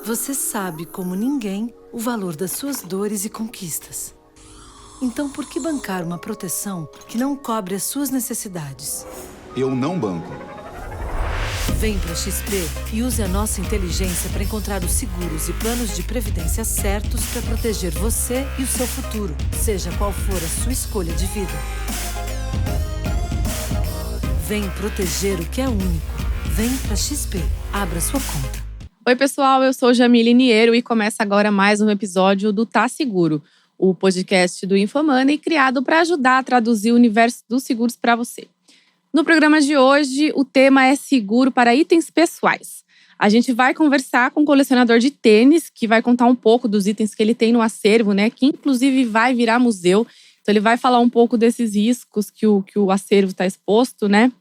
Você sabe como ninguém o valor das suas dores e conquistas. Então, por que bancar uma proteção que não cobre as suas necessidades? Eu não banco. Vem para a XP e use a nossa inteligência para encontrar os seguros e planos de previdência certos para proteger você e o seu futuro, seja qual for a sua escolha de vida. Vem proteger o que é único. Vem para a XP. Abra sua conta. Oi, pessoal, eu sou Jamile Niero e começa agora mais um episódio do Tá Seguro, o podcast do Infomoney criado para ajudar a traduzir o universo dos seguros para você. No programa de hoje, o tema é seguro para itens pessoais. A gente vai conversar com um colecionador de tênis, que vai contar um pouco dos itens que ele tem no acervo, né? Que inclusive vai virar museu. Então ele vai falar um pouco desses riscos que o acervo está exposto, né?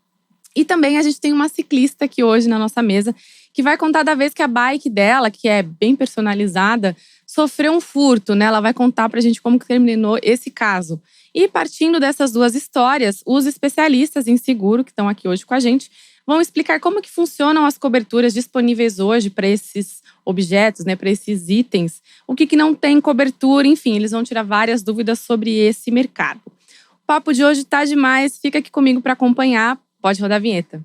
E também a gente tem uma ciclista aqui hoje na nossa mesa, que vai contar da vez que a bike dela, que é bem personalizada, sofreu um furto, né? Ela vai contar pra gente como que terminou esse caso. E partindo dessas duas histórias, os especialistas em seguro que estão aqui hoje com a gente vão explicar como que funcionam as coberturas disponíveis hoje para esses objetos, né? Para esses itens. O que não tem cobertura, enfim, eles vão tirar várias dúvidas sobre esse mercado. O papo de hoje tá demais, fica aqui comigo para acompanhar. Pode rodar a vinheta.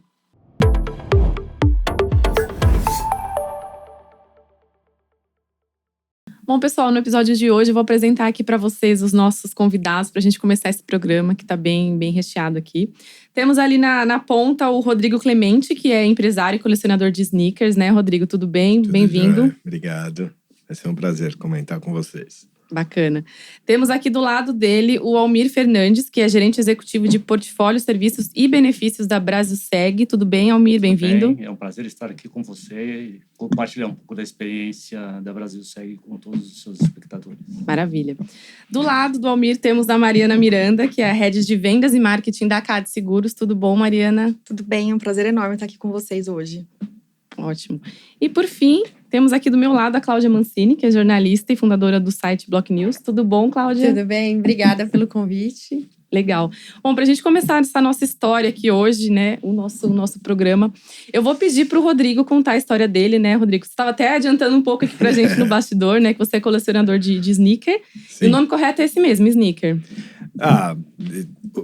Bom, pessoal, no episódio de hoje eu vou apresentar aqui para vocês os nossos convidados para a gente começar esse programa que está bem recheado aqui. Temos ali na ponta o Rodrigo Clemente, que é empresário e colecionador de sneakers, né, Rodrigo? Tudo bem? Bem-vindo. Obrigado. Vai ser um prazer comentar com vocês. Bacana. Temos aqui do lado dele o Almir Fernandes, que é gerente executivo de portfólio, serviços e benefícios da Brasilseg. Tudo bem, Almir? Bem-vindo. É um prazer estar aqui com você e compartilhar um pouco da experiência da Brasilseg com todos os seus espectadores. Maravilha. Do lado do Almir temos a Mariana Miranda, que é a head de vendas e marketing da CAD Seguros. Tudo bom, Mariana? Tudo bem, é um prazer enorme estar aqui com vocês hoje. Ótimo. E por fim, temos aqui do meu lado a Cláudia Mancini, que é jornalista e fundadora do site Block News. Tudo bom, Cláudia? Tudo bem, obrigada pelo convite. Legal. Bom, para a gente começar essa nossa história aqui hoje, né, o nosso programa, eu vou pedir para o Rodrigo contar a história dele, né, Rodrigo? Você estava até adiantando um pouco aqui para a gente no bastidor, né, que você é colecionador de sneaker. Sim. E o nome correto é esse mesmo, sneaker.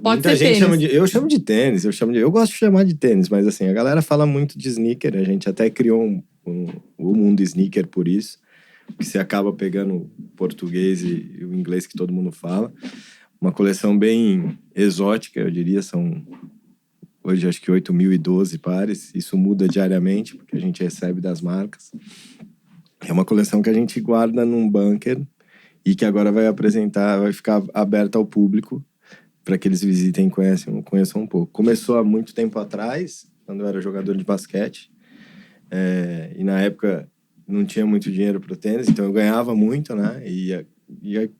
Muita gente chama de… Eu chamo de tênis, eu gosto de chamar de tênis, mas assim, a galera fala muito de sneaker, a gente até criou o mundo sneaker por isso, que você acaba pegando o português e o inglês que todo mundo fala. Uma coleção bem exótica, eu diria, são hoje acho que 8.012 pares, isso muda diariamente, porque a gente recebe das marcas. É uma coleção que a gente guarda num bunker e que agora vai ficar aberta ao público para que eles visitem e conheçam um pouco. Começou há muito tempo atrás, quando eu era jogador de basquete, e na época não tinha muito dinheiro para o tênis, então eu ganhava muito, né? E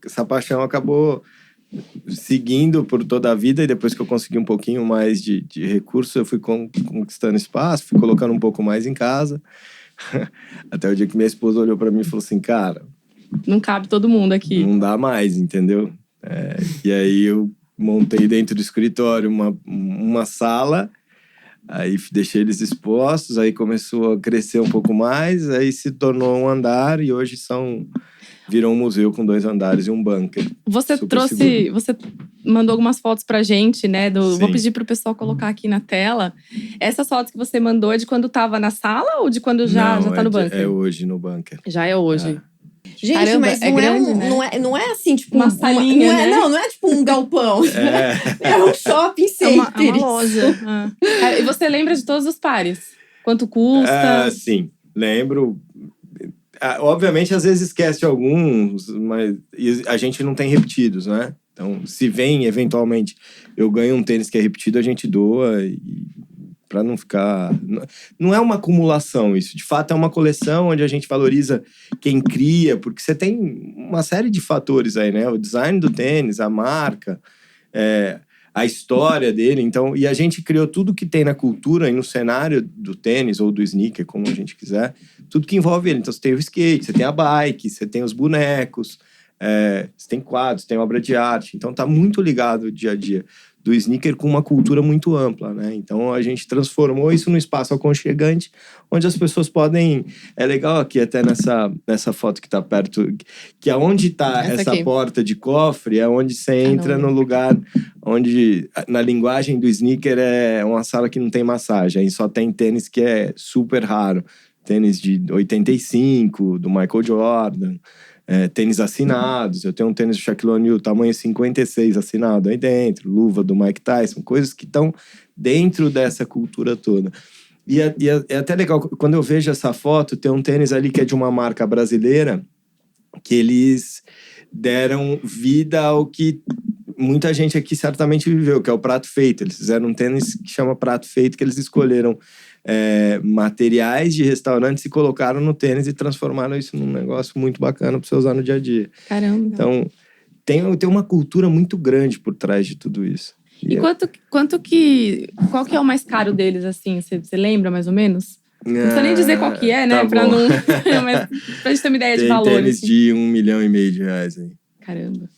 essa paixão acabou seguindo por toda a vida, e depois que eu consegui um pouquinho mais de recursos, eu fui conquistando espaço, fui colocando um pouco mais em casa, até o dia que minha esposa olhou para mim e falou assim, cara… Não cabe todo mundo aqui. Não dá mais, entendeu? E aí eu montei dentro do escritório uma sala, aí deixei eles expostos, aí começou a crescer um pouco mais, aí se tornou um andar e hoje virou um museu com 2 andares e um bunker. Você mandou algumas fotos pra gente, né? Vou pedir pro pessoal colocar aqui na tela. Essas fotos que você mandou é de quando tava na sala ou de quando já tá no bunker? É hoje no bunker. Já é hoje. Gente, caramba, mas não, grande, né? não é assim, tipo… uma salinha, né? Não é tipo um galpão. É um shopping center. É uma loja. Cara, e você lembra de todos os pares? Quanto custa? Sim, lembro. Obviamente, às vezes esquece alguns, mas a gente não tem repetidos, né? Então, se vem, eventualmente, eu ganho um tênis que é repetido, a gente doa para não ficar… Não é uma acumulação isso. De fato, é uma coleção onde a gente valoriza quem cria, porque você tem uma série de fatores aí, né? O design do tênis, a marca, a história dele. Então, e a gente criou tudo que tem na cultura e no cenário do tênis ou do sneaker, como a gente quiser, tudo que envolve ele. Então, você tem o skate, você tem a bike, você tem os bonecos, você tem quadros, tem obra de arte. Então, tá muito ligado o dia a dia. do sneaker com uma cultura muito ampla, né? Então a gente transformou isso num espaço aconchegante, onde as pessoas podem... É legal aqui até nessa foto que tá perto, que aonde tá essa porta de cofre é onde você entra no lugar onde, na linguagem do sneaker, é uma sala que não tem massagem, aí só tem tênis que é super raro. Tênis de 85, do Michael Jordan, tênis assinados. Eu tenho um tênis do Shaquille O'Neal, tamanho 56 assinado aí dentro, luva do Mike Tyson, coisas que estão dentro dessa cultura toda. E é até legal, quando eu vejo essa foto, tem um tênis ali que é de uma marca brasileira, que eles deram vida ao que muita gente aqui certamente viveu, que é o Prato Feito. Eles fizeram um tênis que chama Prato Feito, que eles escolheram materiais de restaurantes e colocaram no tênis e transformaram isso num negócio muito bacana para você usar no dia a dia. Caramba. Então, tem uma cultura muito grande por trás de tudo isso. E qual que é o mais caro deles, assim? Você lembra, mais ou menos? Não precisa nem dizer qual que é, né? Tá pra bom. não... Mas pra gente ter uma ideia de Tem valor. tênis assim. de R$1,5 milhão aí. Caramba.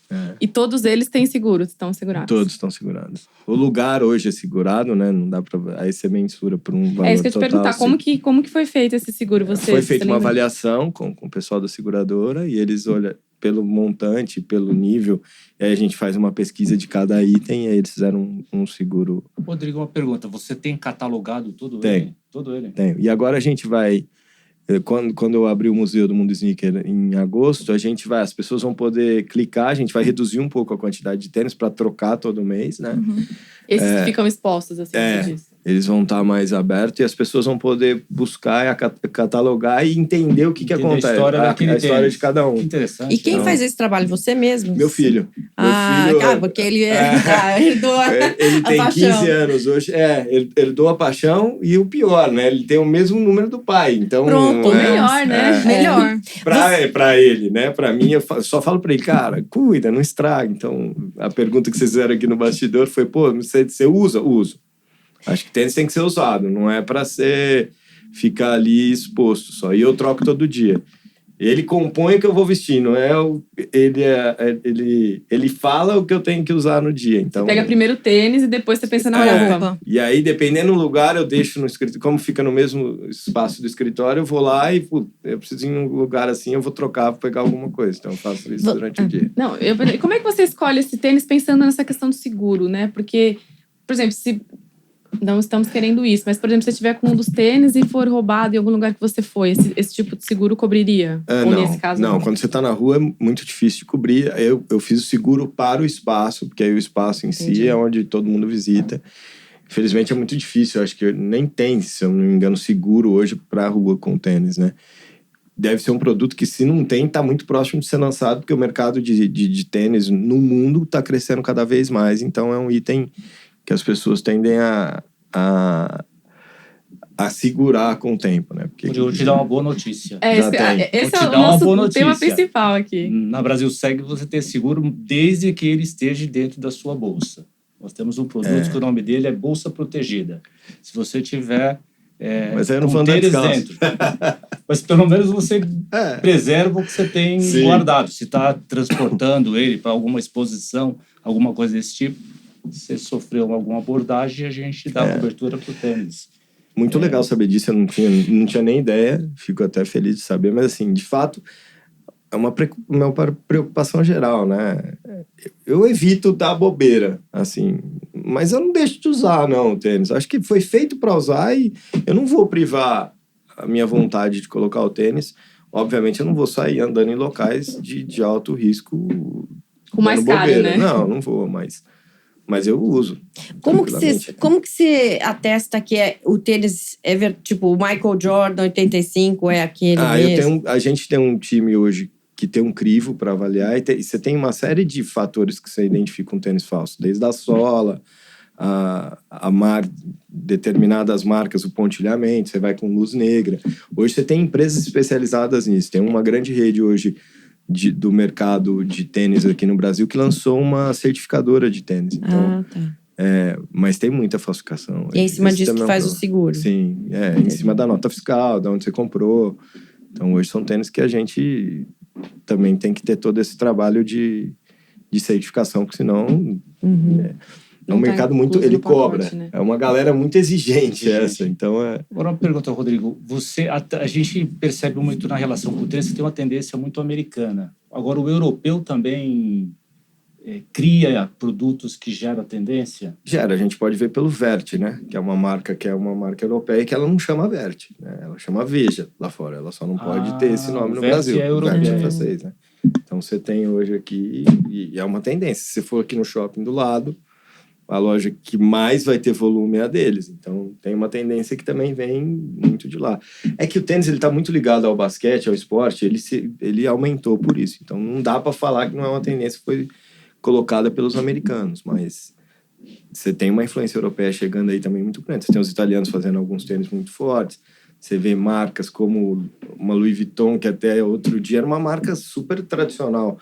E todos eles têm seguros, estão segurados? Todos estão segurados. O lugar hoje é segurado, né? Não dá pra... Aí você mensura por um valor É isso que eu ia te total, perguntar. assim. Como que foi feito esse seguro? Foi feita uma lembra? avaliação com o pessoal da seguradora e eles olham pelo montante, pelo nível. E aí a gente faz uma pesquisa de cada item e aí eles fizeram um seguro. Rodrigo, uma pergunta. Você tem catalogado todo Tem. ele? Todo ele? Tem. E agora a gente vai... Quando eu abrir o Museu do Mundo Sneaker em agosto, as pessoas vão poder clicar, a gente vai reduzir um pouco a quantidade de tênis para trocar todo mês, né? Esses que ficam expostos, assim, você disse. Eles vão estar mais abertos e as pessoas vão poder buscar, catalogar e entender o que acontece. A história de cada um. Que interessante. E quem faz esse trabalho? Você mesmo? Meu filho. Porque ele herdou ele tem paixão. 15 anos hoje. Ele herdou a paixão e o pior, né? Ele tem o mesmo número do pai. Então, Pronto, melhor, né? Melhor. Pra ele, né? Pra mim, eu só falo pra ele, cara, cuida, não estraga. Então, a pergunta que vocês fizeram aqui no bastidor foi, pô, você usa? Uso. Acho que tênis tem que ser usado, não é pra você ficar ali exposto só. E eu troco todo dia. Ele compõe o que eu vou vestir, não é ele fala o que eu tenho que usar no dia. Então, Você pega primeiro o tênis e depois você pensa na roupa. E aí, dependendo do lugar, eu deixo no escritório. Como fica no mesmo espaço do escritório, eu vou lá e eu preciso ir em um lugar assim, eu vou trocar para pegar alguma coisa. Então, eu faço isso durante o dia. Não, como é que você escolhe esse tênis pensando nessa questão do seguro, né? Porque, por exemplo, se... Não estamos querendo isso, mas, por exemplo, se você estiver com um dos tênis e for roubado em algum lugar que você foi, esse tipo de seguro cobriria? Ou não, nesse caso não, quando você está na rua é muito difícil de cobrir. Eu fiz o seguro para o espaço, porque aí o espaço em si é onde todo mundo visita. Infelizmente é muito difícil, eu acho que nem tem, se eu não me engano, seguro hoje para a rua com tênis, né? Deve ser um produto que, se não tem, está muito próximo de ser lançado, porque o mercado de tênis no mundo está crescendo cada vez mais. Então é um item que as pessoas tendem a segurar com o tempo, né? Porque eu vou te dar uma boa notícia. Esse é o nosso tema principal aqui. Na Brasil Segue, você tem seguro desde que ele esteja dentro da sua bolsa. Nós temos um produto que o nome dele é Bolsa Protegida. Se você tiver mas aí eu não com tênis dentro, mas pelo menos você preserva o que você tem guardado. Se está transportando ele para alguma exposição, alguma coisa desse tipo, você sofreu alguma abordagem, a gente dá cobertura para o tênis. Muito legal saber disso, eu não tinha nem ideia, fico até feliz de saber, mas assim, de fato, é uma preocupação geral, né? Eu evito dar bobeira, assim, mas eu não deixo de usar, não, o tênis. Acho que foi feito para usar e eu não vou privar a minha vontade de colocar o tênis. Obviamente, eu não vou sair andando em locais de alto risco. Com mais caro, né? Não vou, mas eu uso. Como que você atesta que o tênis tipo o Michael Jordan 85 é aquele mesmo? A gente tem um time hoje que tem um crivo para avaliar e você tem uma série de fatores que você identifica um tênis falso, desde a sola, determinadas marcas, o pontilhamento, você vai com luz negra. Hoje você tem empresas especializadas nisso, tem uma grande rede hoje do mercado de tênis aqui no Brasil que lançou uma certificadora de tênis. Então, mas tem muita falsificação. E é em cima disso que faz o seguro. Sim, em cima da nota fiscal, de onde você comprou. Então, hoje são tênis que a gente também tem que ter todo esse trabalho de certificação, porque senão... É um mercado muito... Ele cobra. Né? É uma galera muito exigente essa. Então Agora uma pergunta, Rodrigo. A gente percebe muito na relação com o tênis que tem uma tendência muito americana. Agora, o europeu também cria produtos que geram tendência? Gera. A gente pode ver pelo Vert, né? Que é uma marca europeia e que ela não chama Vert. Né? Ela chama Veja lá fora. Ela só não pode ter esse nome no Brasil. Vert é francês, né? Então, você tem hoje aqui... E é uma tendência. Se você for aqui no shopping do lado, a loja que mais vai ter volume é a deles. Então, tem uma tendência que também vem muito de lá. É que o tênis ele está muito ligado ao basquete, ao esporte. Ele aumentou por isso. Então, não dá para falar que não é uma tendência que foi colocada pelos americanos. Mas você tem uma influência europeia chegando aí também muito grande. Você tem os italianos fazendo alguns tênis muito fortes. Você vê marcas como uma Louis Vuitton, que até outro dia era uma marca super tradicional.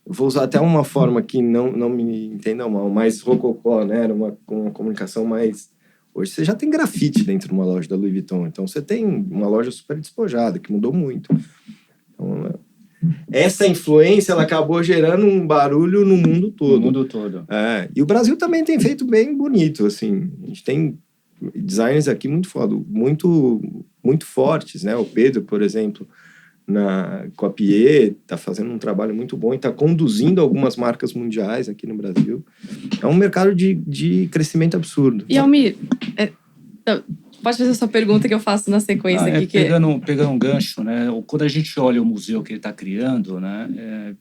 Eu vou usar até uma forma que não me entendam mal, mais rococó, né? Era uma comunicação mais... Hoje você já tem grafite dentro de uma loja da Louis Vuitton. Então você tem uma loja super despojada, que mudou muito. Então, essa influência ela acabou gerando um barulho no mundo todo. No mundo todo. E o Brasil também tem feito bem bonito, assim. A gente tem designers aqui muito foda, muito fortes, né? O Pedro, por exemplo, com a Pied, tá fazendo um trabalho muito bom e tá conduzindo algumas marcas mundiais aqui no Brasil. É um mercado de crescimento absurdo. E, Almir, pode fazer a sua pergunta que eu faço na sequência aqui. Pegando um gancho, né? Quando a gente olha o museu que ele está criando, né?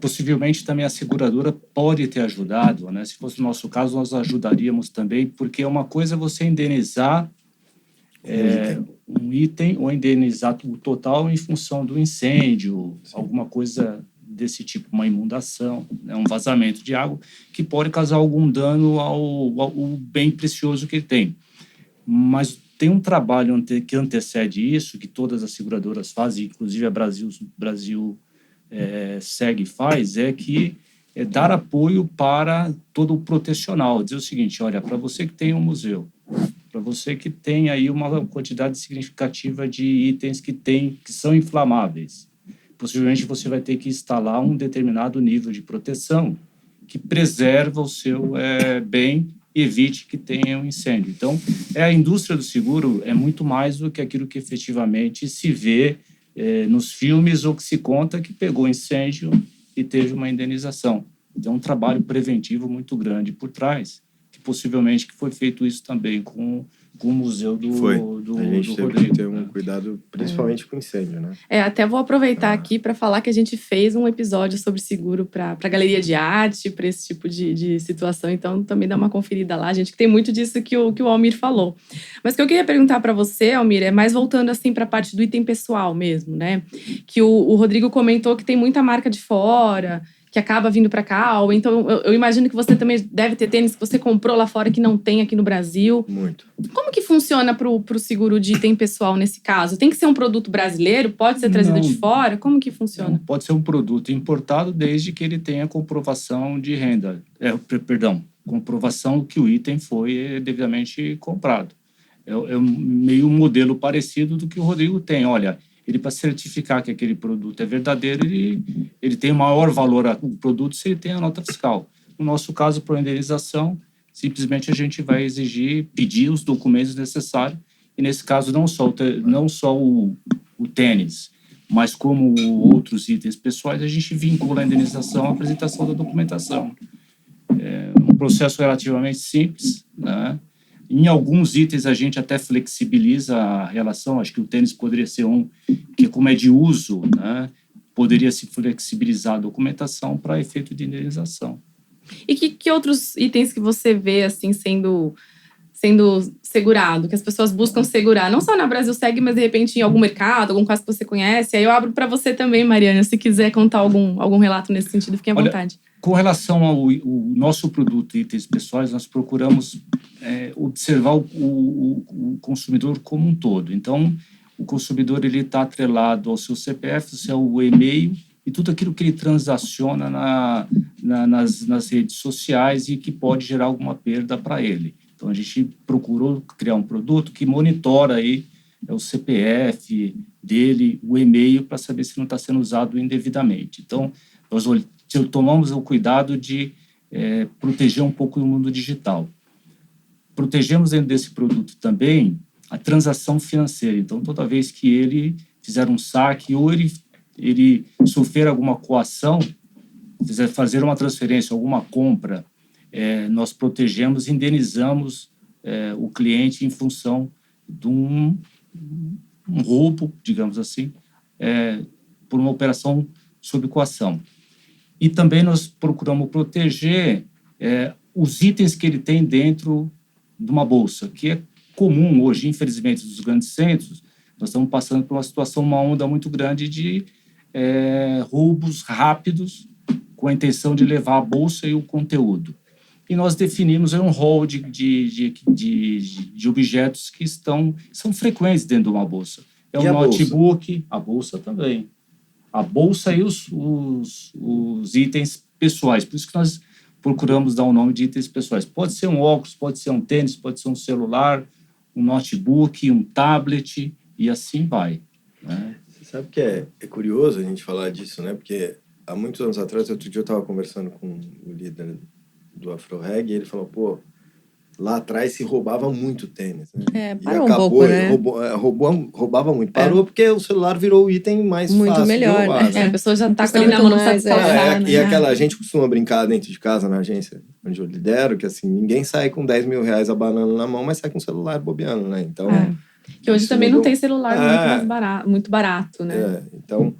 Possivelmente também a seguradora pode ter ajudado, né? Se fosse o nosso caso, nós ajudaríamos também, porque uma coisa é você indenizar um item ou indenizar o total em função do incêndio, alguma coisa desse tipo, uma inundação, né? Um vazamento de água que pode causar algum dano ao bem precioso que ele tem. Mas tem um trabalho que antecede isso, que todas as seguradoras fazem, inclusive a Brasil segue e faz, que dar apoio para todo o protecional. Dizer o seguinte, olha, para você que tem um museu, para você que tem aí uma quantidade significativa de itens que são inflamáveis, possivelmente você vai ter que instalar um determinado nível de proteção que preserva o seu bem e evite que tenha um incêndio. Então, a indústria do seguro é muito mais do que aquilo que efetivamente se vê nos filmes ou que se conta que pegou incêndio e teve uma indenização. Então, um trabalho preventivo muito grande por trás, que possivelmente que foi feito isso também com o museu do A gente teve que ter um cuidado, principalmente com incêndio, né? Até vou aproveitar aqui para falar que a gente fez um episódio sobre seguro para galeria de arte, para esse tipo de situação. Então, também dá uma conferida lá, gente, que tem muito disso que o Almir falou. Mas o que eu queria perguntar para você, Almir, é mais voltando assim para a parte do item pessoal mesmo, né? Que o Rodrigo comentou que tem muita marca de fora, que acaba vindo para cá, ou então eu imagino que você também deve ter tênis que você comprou lá fora que não tem aqui no Brasil. Muito. Como que funciona pro seguro de item pessoal nesse caso? Tem que ser um produto brasileiro? Pode ser trazido de fora? Como que funciona? Não, pode ser um produto importado desde que ele tenha comprovação de renda. Comprovação que o item foi devidamente comprado. É meio um modelo parecido do que o Rodrigo tem. Olha, ele, para certificar que aquele produto é verdadeiro, ele tem maior valor ao produto se ele tem a nota fiscal. No nosso caso, para a indenização, simplesmente a gente vai pedir os documentos necessários, e nesse caso não só o tênis, mas como outros itens pessoais, a gente vincula a indenização à apresentação da documentação. É um processo relativamente simples, né? Em alguns itens a gente até flexibiliza a relação, acho que o tênis poderia ser que, como é de uso, né, poderia se flexibilizar a documentação para efeito de indenização. E que outros itens que você vê assim sendo segurado, que as pessoas buscam segurar? Não só na Brasil Segue, mas de repente em algum mercado, algum caso que você conhece. Aí eu abro para você também, Mariana, se quiser contar algum relato nesse sentido, fiquem à vontade. Com relação ao nosso produto e itens pessoais, nós procuramos observar o consumidor como um todo. Então, o consumidor está atrelado ao seu CPF, ao seu e-mail e tudo aquilo que ele transaciona nas redes sociais e que pode gerar alguma perda para ele. Então, a gente procurou criar um produto que monitora aí o CPF dele, o e-mail, para saber se não está sendo usado indevidamente. Então, nós tomamos o cuidado de proteger um pouco do mundo digital. Protegemos dentro desse produto também a transação financeira. Então, toda vez que ele fizer um saque ou ele sofrer alguma coação, fazer uma transferência, alguma compra, nós protegemos, indenizamos o cliente em função de um roubo, digamos assim, por uma operação sob coação. E também nós procuramos proteger os itens que ele tem dentro de uma bolsa, que é comum hoje, infelizmente, nos grandes centros. Nós estamos passando por uma onda muito grande de roubos rápidos com a intenção de levar a bolsa e o conteúdo. E nós definimos um rol de objetos que são frequentes dentro de uma bolsa. É um notebook, a bolsa também. A bolsa e os itens pessoais. Por isso que nós procuramos dar o nome de itens pessoais. Pode ser um óculos, pode ser um tênis, pode ser um celular, um notebook, um tablet, e assim vai. Né? Você sabe que é curioso a gente falar disso, né? Porque há muitos anos atrás, outro dia eu estava conversando com o líder do Afro-Reg, e ele falou, lá atrás se roubava muito tênis, né? Parou um pouco, né? Roubava muito. Parou porque o celular virou o item mais muito fácil melhor, de roubar, né? A pessoa já tá com ele na mão, não sabe calçar, né? E a gente costuma brincar dentro de casa, na agência onde eu lidero, que assim, ninguém sai com 10 mil reais abanando na mão, mas sai com o celular bobeando, né? Então... Que hoje também não tem celular muito barato, né? Então...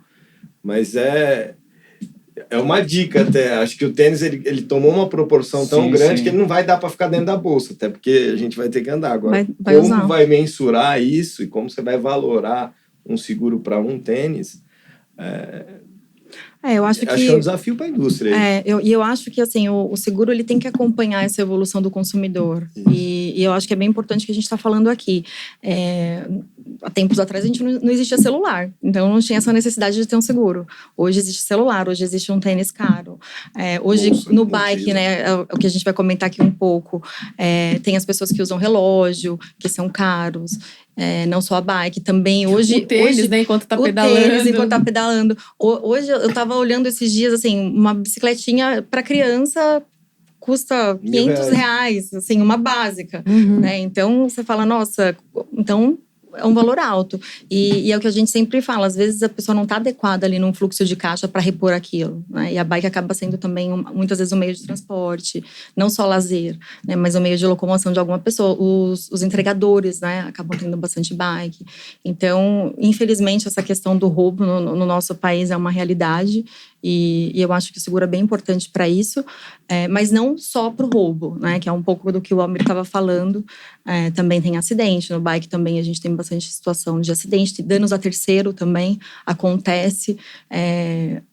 Mas é uma dica até. Acho que o tênis ele tomou uma proporção tão grande que ele não vai dar para ficar dentro da bolsa, até porque a gente vai ter que andar. Agora, como vai mensurar isso e como você vai valorar um seguro para um tênis, eu acho que é um desafio para a indústria. Eu acho que assim, o seguro ele tem que acompanhar essa evolução do consumidor. E eu acho que é bem importante que a gente está falando aqui. Há tempos atrás a gente não existia celular, então não tinha essa necessidade de ter um seguro. Hoje existe celular, hoje existe um tênis caro. Hoje no bike, né, é o que a gente vai comentar aqui um pouco, tem as pessoas que usam relógio, que são caros. Não só a bike, também hoje... O tênis, né, enquanto tá pedalando. O tênis, enquanto tá pedalando. Hoje eu tava olhando esses dias, assim, uma bicicletinha para criança custa R$500, assim, uma básica. Né? Então, você fala, nossa, então... é um valor alto. E é o que a gente sempre fala, às vezes a pessoa não está adequada ali num fluxo de caixa para repor aquilo, né? E a bike acaba sendo também, muitas vezes, um meio de transporte, não só lazer, né? Mas um meio de locomoção de alguma pessoa. Os entregadores, né? Acabam tendo bastante bike. Então, infelizmente, essa questão do roubo no nosso país é uma realidade. E eu acho que o seguro é bem importante para isso, mas não só para o roubo, né? Que é um pouco do que o Almir estava falando. Também tem acidente, no bike também a gente tem bastante situação de acidente, danos a terceiro também acontece,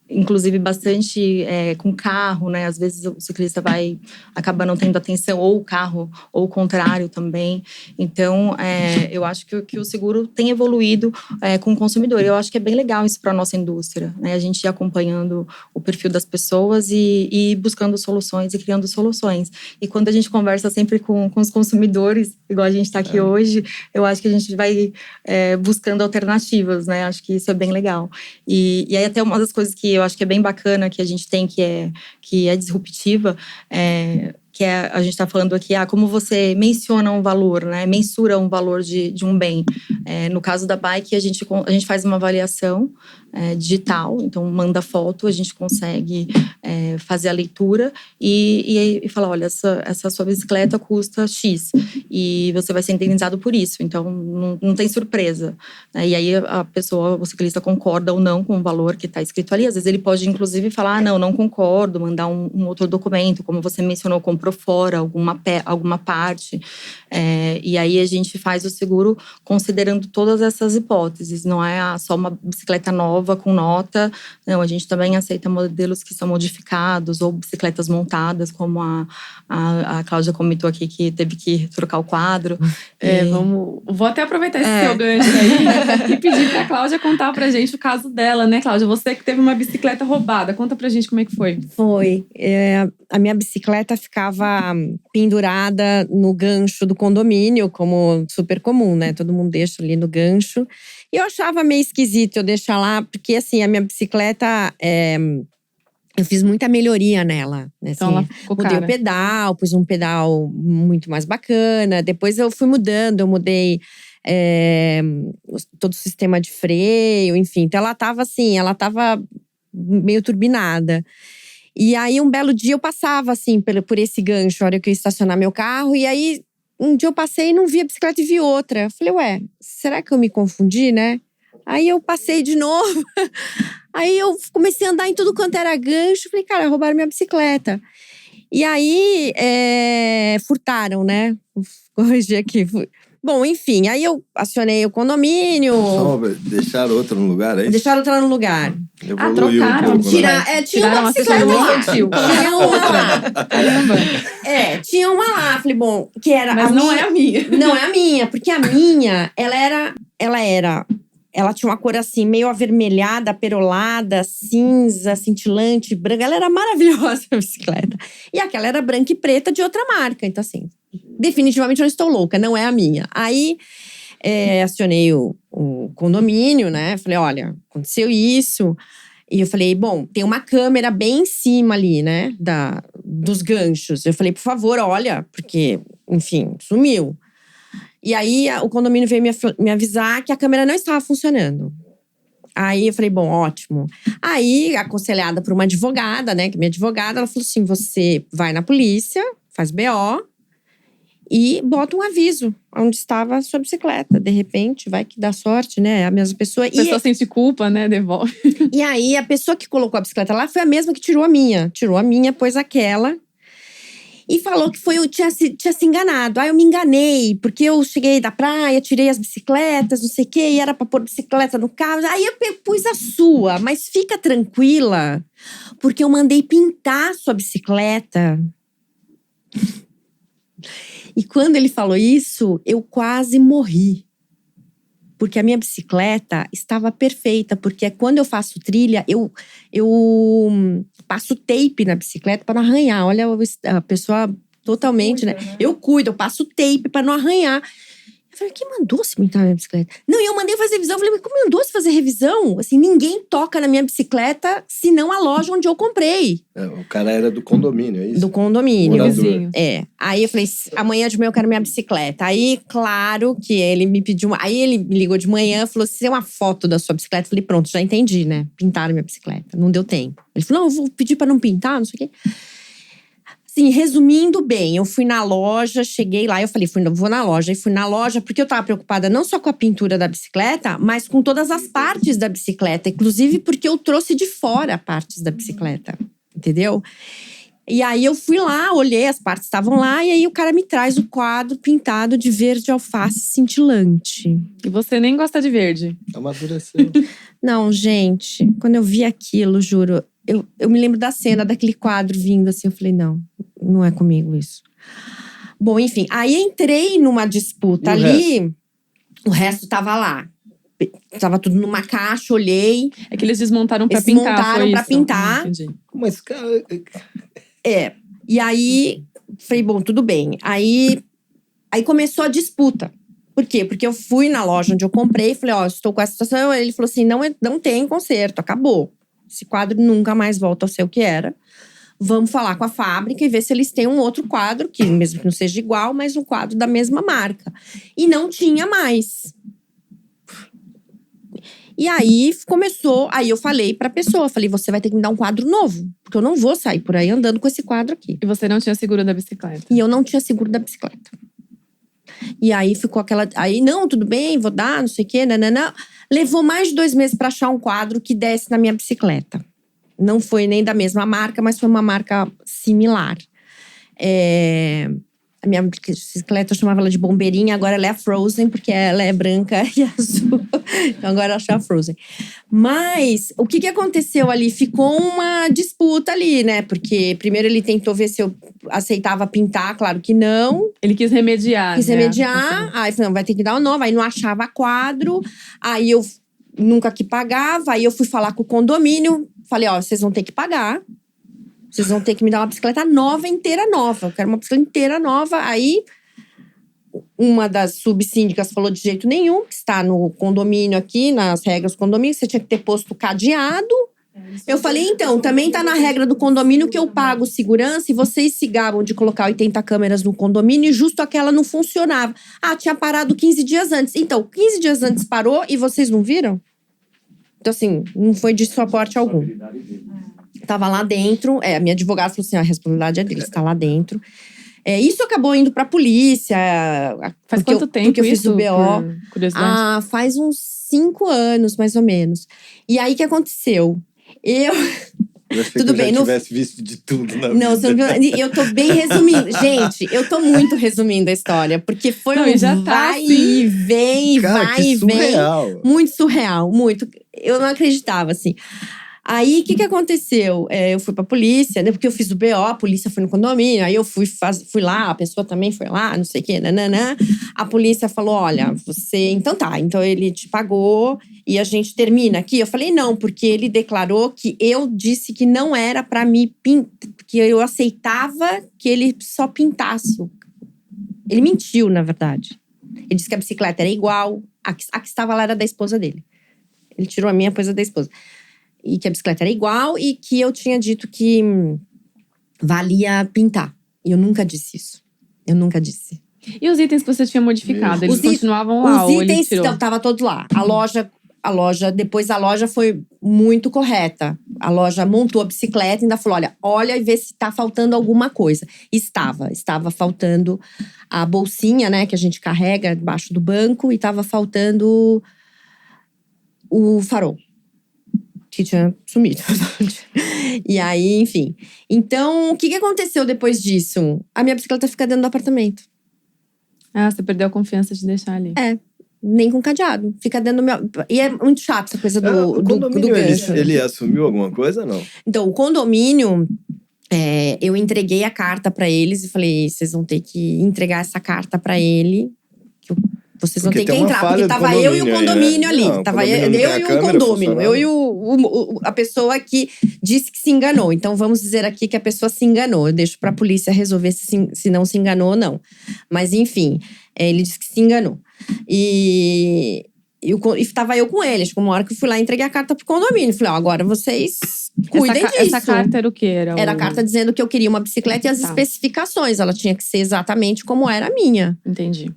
inclusive bastante com carro, né? Às vezes o ciclista acaba não tendo atenção, ou o carro, ou o contrário também. Então, eu acho que o seguro tem evoluído com o consumidor. Eu acho que é bem legal isso para a nossa indústria, né? A gente ir acompanhando o perfil das pessoas e buscando soluções e criando soluções. E quando a gente conversa sempre com os consumidores, igual a gente está aqui hoje, eu acho que a gente vai buscando alternativas, né? Acho que isso é bem legal. E aí até uma das coisas que eu acho que é bem bacana, que a gente tem, que é disruptiva, que a gente está falando aqui, como você menciona um valor, né? Mensura um valor de um bem. No caso da bike, a gente faz uma avaliação digital, então manda foto, a gente consegue fazer a leitura e falar, olha, essa sua bicicleta custa X e você vai ser indenizado por isso, então não tem surpresa. E aí a pessoa, o ciclista concorda ou não com o valor que está escrito ali. Às vezes ele pode inclusive falar, não concordo, mandar um outro documento, como você mencionou, comprou fora alguma parte. E aí a gente faz o seguro considerando todas essas hipóteses, não é só uma bicicleta nova com nota, não, a gente também aceita modelos que são modificados ou bicicletas montadas, como a Cláudia comentou aqui, que teve que trocar o quadro. Vou até aproveitar esse seu gancho aí e pedir pra Cláudia contar pra gente o caso dela, né, Cláudia? Você que teve uma bicicleta roubada, conta pra gente como é que foi. Foi. A minha bicicleta ficava pendurada no gancho do condomínio, como super comum, né? Todo mundo deixa ali no gancho. E eu achava meio esquisito eu deixar lá, porque assim, a minha bicicleta eu fiz muita melhoria nela. Né? Então Assim, ela ficou mudei cara. o pedal, pus um pedal muito mais bacana. Depois eu fui mudando, eu mudei todo o sistema de freio, enfim. Então ela tava meio turbinada. E aí um belo dia eu passava assim por esse gancho, a hora que eu ia estacionar meu carro. E aí um dia eu passei e não vi a bicicleta e vi outra. Eu falei, ué, será que eu me confundi, né? Aí eu passei de novo. Aí eu comecei a andar em tudo quanto era gancho. Falei, cara, roubaram minha bicicleta. E aí, furtaram, né? Corrigi aqui. Bom, enfim, aí eu acionei o condomínio. Só deixaram outra no lugar, é isso? Deixaram outra no lugar. Evoluiu trocaram. um pouco, né? Tinha uma bicicleta infantil. Tinha uma lá. Caramba. Tinha uma lá. Falei, bom, que era Mas não é a minha. Não é a minha, porque a minha, ela tinha uma cor assim, meio avermelhada, perolada, cinza, cintilante, branca. Ela era maravilhosa, a bicicleta. E aquela era branca e preta de outra marca. Então, assim, definitivamente eu não estou louca, não é a minha. Aí, acionei o condomínio, né? Falei, olha, aconteceu isso. E eu falei, bom, tem uma câmera bem em cima ali, né? Dos ganchos. Eu falei, por favor, olha, porque, enfim, sumiu. E aí, o condomínio veio me avisar que a câmera não estava funcionando. Aí, eu falei, bom, ótimo. Aí, aconselhada por uma advogada, né? Que minha advogada, ela falou assim, você vai na polícia, faz BO e bota um aviso onde estava a sua bicicleta. De repente, vai que dá sorte, né? A mesma pessoa. A pessoa sente culpa, né? Devolve. E aí, a pessoa que colocou a bicicleta lá foi a mesma que tirou a minha. Tirou a minha, pôs aquela. E falou que tinha se enganado. Eu me enganei, porque eu cheguei da praia, tirei as bicicletas, não sei o quê, e era pra pôr bicicleta no carro. Aí eu pus a sua, mas fica tranquila, porque eu mandei pintar a sua bicicleta. E quando ele falou isso, eu quase morri. Porque a minha bicicleta estava perfeita, porque quando eu faço trilha, eu passo tape na bicicleta para não arranhar. Olha a pessoa totalmente, né? Eu cuido, eu passo tape para não arranhar. Eu falei, quem mandou se pintar a minha bicicleta? Não, e eu mandei fazer revisão. Eu falei, mas como mandou se fazer revisão? Assim, ninguém toca na minha bicicleta, senão a loja onde eu comprei. O cara era do condomínio, é isso? Do condomínio. Vizinho. Aí eu falei, amanhã de manhã eu quero minha bicicleta. Aí, claro que ele me pediu aí ele me ligou de manhã e falou, se tem uma foto da sua bicicleta. Eu falei, pronto, já entendi, né? Pintaram minha bicicleta. Não deu tempo. Ele falou, não, eu vou pedir pra não pintar, não sei o quê. Assim, resumindo bem, eu fui na loja, cheguei lá, eu falei, vou na loja. E fui na loja porque eu tava preocupada não só com a pintura da bicicleta, mas com todas as partes da bicicleta. Inclusive porque eu trouxe de fora partes da bicicleta, entendeu? E aí eu fui lá, olhei, as partes estavam lá. E aí o cara me traz o quadro pintado de verde alface cintilante. E você nem gosta de verde. Amadureceu. Não, gente, quando eu vi aquilo, juro… Eu me lembro da cena, daquele quadro vindo assim. Eu falei, não é comigo isso. Bom, enfim. Aí entrei numa disputa ali. O resto tava lá. Tava tudo numa caixa, olhei. É que eles desmontaram pra pintar, desmontaram pra pintar. Entendi. Mas, cara… E aí, falei, bom, tudo bem. Aí começou a disputa. Por quê? Porque eu fui na loja onde eu comprei. Falei, estou com essa situação. Ele falou assim, não tem conserto, acabou. Esse quadro nunca mais volta a ser o que era. Vamos falar com a fábrica e ver se eles têm um outro quadro, que mesmo que não seja igual, mas um quadro da mesma marca. E não tinha mais. E aí começou, aí eu falei pra pessoa, falei, você vai ter que me dar um quadro novo. Porque eu não vou sair por aí andando com esse quadro aqui. E você não tinha seguro da bicicleta? E eu não tinha seguro da bicicleta. E aí ficou aquela… Aí, não, tudo bem, vou dar, não sei o quê, nananã. Levou mais de 2 meses pra achar um quadro que desse na minha bicicleta. Não foi nem da mesma marca, mas foi uma marca similar. A minha bicicleta, eu chamava ela de bombeirinha, agora ela é a Frozen, porque ela é branca e azul. Então agora eu achei a Frozen. Mas o que aconteceu ali? Ficou uma disputa ali, né? Porque primeiro ele tentou ver se eu aceitava pintar, claro que não. Ele quis remediar. Aí falou, vai ter que dar um novo. Aí não achava quadro. Aí eu nunca que pagava. Aí eu fui falar com o condomínio. Falei, vocês vão ter que pagar. Vocês vão ter que me dar uma bicicleta nova, inteira nova. Eu quero uma bicicleta inteira nova. Aí, uma das subsíndicas falou de jeito nenhum, que está no condomínio aqui, nas regras do condomínio, você tinha que ter posto cadeado Eu falei, então, também tá na regra do condomínio que eu pago segurança e vocês se gabam de colocar 80 câmeras no condomínio e justo aquela não funcionava. Ah, tinha parado 15 dias antes. Então, 15 dias antes parou e vocês não viram? Então, assim, não foi de suporte algum. Tava lá dentro. A minha advogada falou assim, a responsabilidade é deles, tá lá dentro. Isso acabou indo pra polícia. Faz quanto tempo porque eu fiz isso, o BO. curiosidade? Faz uns 5 anos, mais ou menos. E aí, o que aconteceu? Eu achei Tudo que eu bem, já tivesse visto de tudo na vida. Não, você não viu. Eu tô bem resumindo. Gente, eu tô muito resumindo a história. Porque foi já tá vai e vem, Cara, vai que e vem. surreal. Muito surreal, muito. Eu não acreditava, assim. Aí, o que aconteceu? Eu fui pra polícia, né? Porque eu fiz o BO, a polícia foi no condomínio. Aí eu fui lá, a pessoa também foi lá, não sei o quê, nananã. A polícia falou, olha, você… Então tá, então ele te pagou e a gente termina aqui. Eu falei, não, porque ele declarou que eu disse que não era pra me pintar, que eu aceitava que ele só pintasse. Ele mentiu, na verdade. Ele disse que a bicicleta era igual, a que estava lá era da esposa dele. Ele tirou a minha coisa da esposa. E que a bicicleta era igual e que eu tinha dito que valia pintar. E eu nunca disse isso. Eu nunca disse. E os itens que você tinha modificado, eles continuavam lá ou ele tirou? Os itens estavam todos lá. Depois a loja foi muito correta. A loja montou a bicicleta e ainda falou, olha e vê se tá faltando alguma coisa. Estava faltando a bolsinha, né, que a gente carrega debaixo do banco. E estava faltando o farol. Que tinha sumido. E aí, enfim. Então, o que aconteceu depois disso? A minha bicicleta fica dentro do apartamento. Você perdeu a confiança de deixar ali. Nem com cadeado. Fica dentro do meu… E é muito chato essa coisa do gancho. Ele assumiu alguma coisa, não? Então, o condomínio… eu entreguei a carta pra eles e falei, vocês vão ter que entregar essa carta pra ele. Vocês vão ter que entrar, porque tava eu e o condomínio ali. Não, tava eu e o condômino. Eu e a pessoa que disse que se enganou. Então, vamos dizer aqui que a pessoa se enganou. Eu deixo pra polícia resolver se não se enganou ou não. Mas, enfim, ele disse que se enganou. E tava eu com ele. Chegou uma hora que eu fui lá e entreguei a carta pro condomínio. Falei, agora vocês cuidem disso. Essa carta era o quê? Era a carta dizendo que eu queria uma bicicleta e as especificações. Ela tinha que ser exatamente como era a minha. Entendi.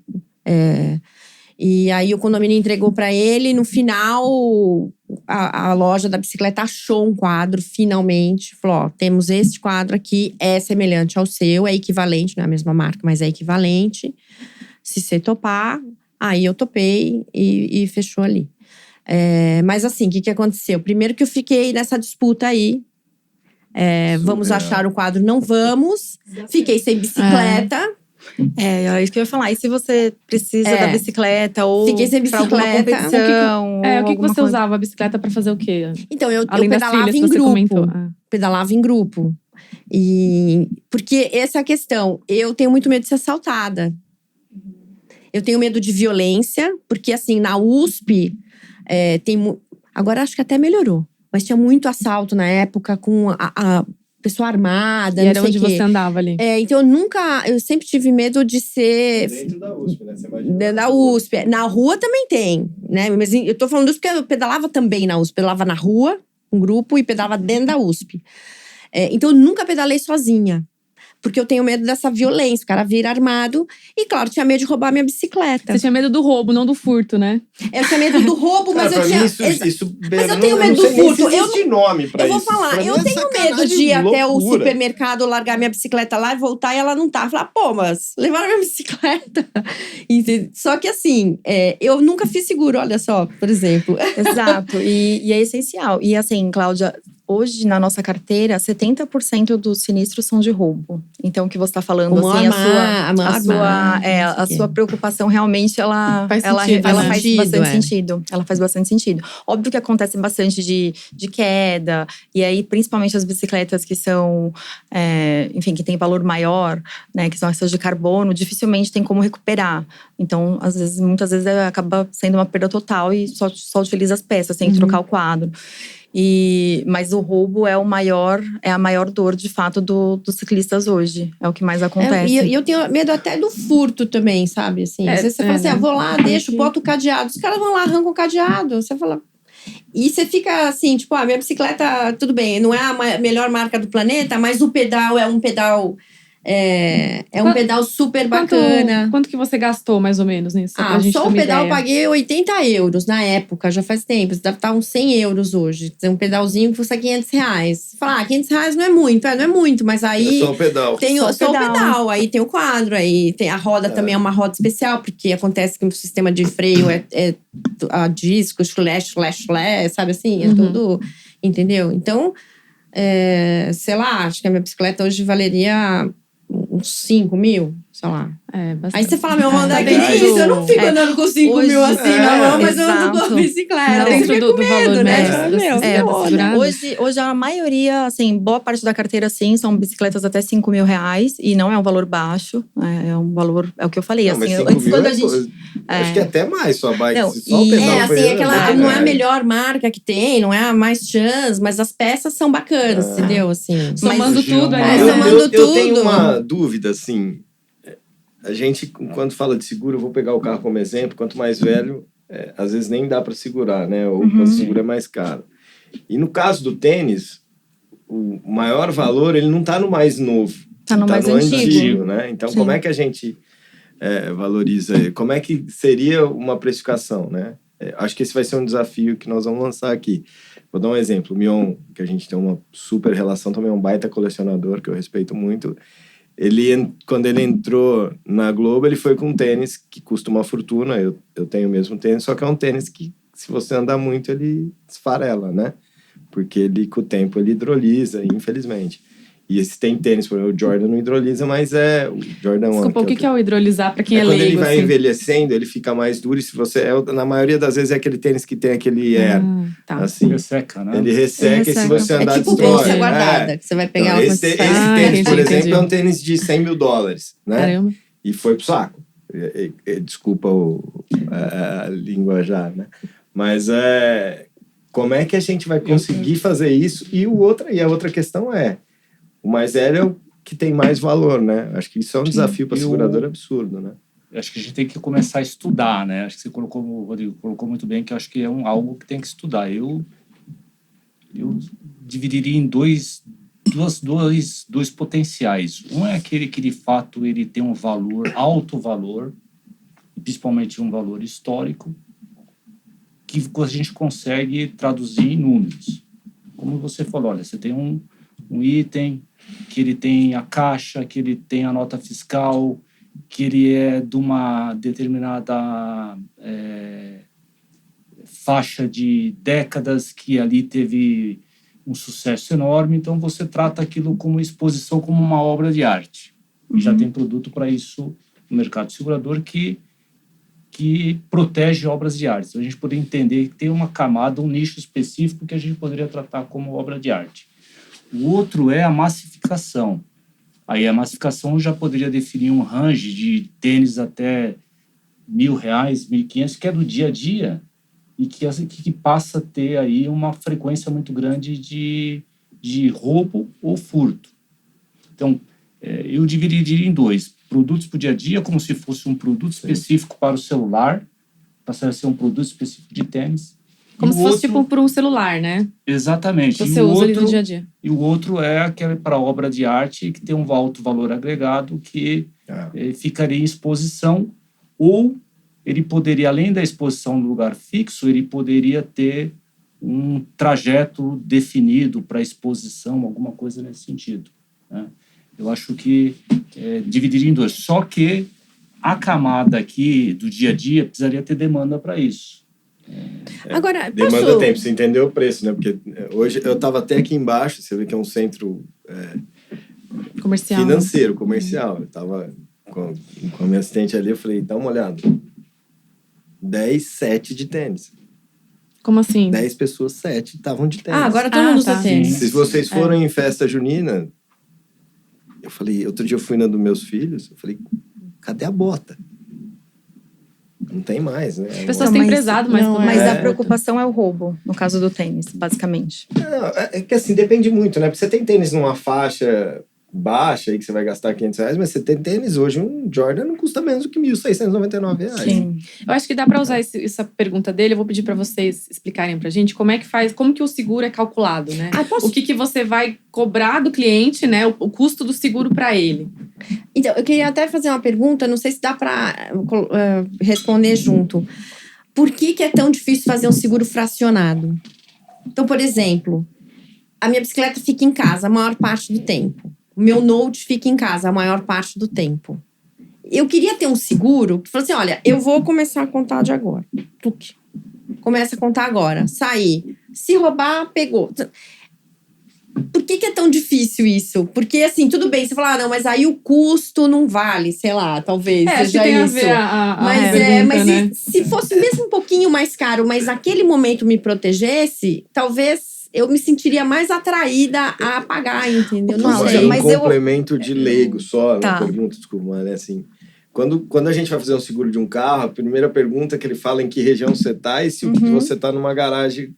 E aí o condomínio entregou pra ele. No final, a loja da bicicleta achou um quadro, finalmente. Falou, temos este quadro aqui, é semelhante ao seu, é equivalente, não é a mesma marca, mas é equivalente. Se você topar, aí eu topei e fechou ali. Mas assim, o que aconteceu? Primeiro que eu fiquei nessa disputa aí. Vamos achar o quadro, não vamos. Fiquei sem bicicleta. É isso que eu ia falar. E se você precisa da bicicleta ou fiquei sem bicicleta, pra alguma competição? O que você usava a bicicleta pra fazer o quê? Então, eu Além pedalava em grupo. Pedalava em grupo. Porque essa é a questão. Eu tenho muito medo de ser assaltada. Eu tenho medo de violência. Porque assim, na USP, agora acho que até melhorou. Mas tinha muito assalto na época com a pessoa armada, e era onde você andava ali. Então eu sempre tive medo de ser… Dentro da USP, né? Dentro da USP. Na rua também tem, né? Mas eu tô falando isso porque eu pedalava também na USP. Pedalava na rua, um grupo, e pedalava dentro da USP. Então eu nunca pedalei sozinha. Porque eu tenho medo dessa violência. O cara vira armado. E claro, tinha medo de roubar minha bicicleta. Você tinha medo do roubo, não do furto, né? Eu tinha medo do roubo, mas eu tinha… Mas eu tenho medo do furto. Nome pra eu vou falar, eu tenho medo de ir até o supermercado, largar minha bicicleta lá e voltar e ela não tá. Falar, mas levaram minha bicicleta. Só que assim, eu nunca fiz seguro, olha só, por exemplo. Exato, e é essencial. E assim, Cláudia… Hoje, na nossa carteira, 70% dos sinistros são de roubo. Então, o que você está falando, assim, a sua preocupação realmente, ela faz bastante sentido. Ela faz bastante sentido. Óbvio que acontece bastante de queda. E aí, principalmente as bicicletas que são, enfim, que tem valor maior, né? Que são essas de carbono, dificilmente tem como recuperar. Então, muitas vezes acaba sendo uma perda total e só utiliza as peças, tem que trocar o quadro. Mas o roubo é a maior dor, de fato, dos ciclistas hoje. É o que mais acontece. E eu tenho medo até do furto também, sabe? Assim, às vezes você fala assim, vou lá, boto o cadeado. Os caras vão lá, arrancam o cadeado. Você fala… E você fica assim, tipo, a minha bicicleta, tudo bem, não é a melhor marca do planeta, mas o pedal é um pedal… É um pedal super bacana. Quanto que você gastou, mais ou menos, nisso? Só o pedal eu paguei 80 euros na época, já faz tempo. Deve estar uns 100 euros hoje. Um pedalzinho custa 500 reais. Você fala, 500 reais não é muito. Não é muito, mas aí… É só o pedal. Tem só o pedal, aí tem o quadro, aí tem a roda também, é uma roda especial, porque acontece que o sistema de freio é a disco, slash, sabe assim? É tudo… Entendeu? Então, sei lá, acho que a minha bicicleta hoje valeria… uns 5 mil, sei lá. Aí você fala, meu, andar bem nisso. Eu não fico andando com 5 mil assim na mão, mas eu ando com a bicicleta. Dentro do valor, né? Hoje a maioria, assim, boa parte da carteira, sim, são bicicletas até 5 mil reais. E não é um valor baixo. É um valor, é o que eu falei. Não, assim, antes quando a gente… Acho que até mais sua bike. Não, só o pedal assim, aquela não é a melhor marca que tem, não é a mais chance, mas as peças são bacanas, entendeu? Assim, somando tudo, eu tenho uma dúvida, assim… A gente, quando fala de seguro, eu vou pegar o carro como exemplo, quanto mais velho, às vezes nem dá para segurar, né? Ou quando seguro é mais caro. E no caso do tênis, o maior valor, ele não está no mais novo. Está no mais antigo, né? Então, como é que a gente valoriza? Como é que seria uma precificação, né? Acho que esse vai ser um desafio que nós vamos lançar aqui. Vou dar um exemplo. O Mion, que a gente tem uma super relação, também é um baita colecionador, que eu respeito muito. Quando ele entrou na Globo, ele foi com um tênis que custa uma fortuna. Eu tenho o mesmo tênis, só que é um tênis que, se você andar muito, ele esfarela, né? Porque ele, com o tempo, ele hidroliza, infelizmente. E esse tem tênis, por exemplo, o Jordan não hidroliza, mas o Jordan 1. Desculpa, o que é o hidrolisar para quem é leigo? Quando ele vai assim? envelhecendo, ele fica mais duro. E se você na maioria das vezes é aquele tênis que tem aquele air. Assim, resseca, né? Ele resseca e se você andar tipo bolsa guardada, que você vai pegar ela esse tênis, por exemplo, é um tênis de $100 mil, né? Caramba. E foi pro saco. Desculpa a linguajar, né? Mas como é que a gente vai conseguir fazer isso? E a outra questão o mais velho é o que tem mais valor, né? Acho que isso é um desafio para a seguradora absurdo, né? Acho que a gente tem que começar a estudar, né? Acho que você colocou, o Rodrigo colocou muito bem, que eu acho que é algo que tem que estudar. Eu dividiria em dois potenciais. Um é aquele que, de fato, ele tem um valor, alto valor, principalmente um valor histórico, que a gente consegue traduzir em números. Como você falou, olha, você tem um item que ele tem a caixa, que ele tem a nota fiscal, que ele é de uma determinada faixa de décadas, que ali teve um sucesso enorme. Então, você trata aquilo como exposição, como uma obra de arte. E já tem produto para isso no mercado segurador que protege obras de arte. Então, a gente poderia entender que tem uma camada, um nicho específico que a gente poderia tratar como obra de arte. O outro é a massificação. Aí a massificação já poderia definir um range de tênis até R$1.000, R$1.500, que é do dia a dia e que passa a ter aí uma frequência muito grande de roubo ou furto. Então, eu dividiria em dois. Produtos para o dia a dia, como se fosse um produto específico para o celular, passaria a ser um produto específico de tênis. Como se fosse tipo para um celular, né? Exatamente. Você usa ali no dia a dia. E o outro é aquele para obra de arte que tem um alto valor agregado que ficaria em exposição, ou ele poderia, além da exposição no lugar fixo, ele poderia ter um trajeto definido para exposição, alguma coisa nesse sentido, né? Eu acho que dividiria em dois. Só que a camada aqui do dia a dia precisaria ter demanda para isso. Agora, demanda tempo, você entendeu o preço, né? Porque hoje eu estava até aqui embaixo, você vê que é um centro comercial, financeiro, comercial. Eu estava com a minha assistente ali, eu falei, dá uma olhada. 10 sets de tênis. Como assim? 10 pessoas, 7 estavam de tênis. Agora todo mundo usa tênis. Se vocês forem em festa junina, eu falei, outro dia eu fui na dos meus filhos, eu falei, cadê a bota? Não tem mais, né? As pessoas têm prezado, mas a preocupação é o roubo, no caso do tênis, basicamente. Não, é que assim, depende muito, né? Porque você tem tênis numa faixa baixa aí que você vai gastar R$500, mas você tem tênis hoje, um Jordan não custa menos do que R$1.699. Sim. Eu acho que dá para usar essa pergunta dele. Eu vou pedir para vocês explicarem pra gente como que o seguro é calculado, né? O que você vai cobrar do cliente, né? O custo do seguro para ele. Então, eu queria até fazer uma pergunta, não sei se dá para responder junto. Por que é tão difícil fazer um seguro fracionado? Então, por exemplo, a minha bicicleta fica em casa a maior parte do tempo. O meu Note fica em casa a maior parte do tempo. Eu queria ter um seguro que falasse assim, olha, eu vou começar a contar de agora. Começa a contar agora. Sair. Se roubar, pegou. Por que é tão difícil isso? Porque, assim, tudo bem, você fala, não, mas aí o custo não vale, sei lá, talvez seja tem isso. A ver a pergunta, né? Se fosse mesmo um pouquinho mais caro, mas naquele momento me protegesse, talvez eu me sentiria mais atraída a pagar, entendeu? Não sei. Mas complemento de leigo só, na pergunta, desculpa, mas é assim... Quando a gente vai fazer um seguro de um carro, a primeira pergunta é que ele fala em que região você está e se você está numa garagem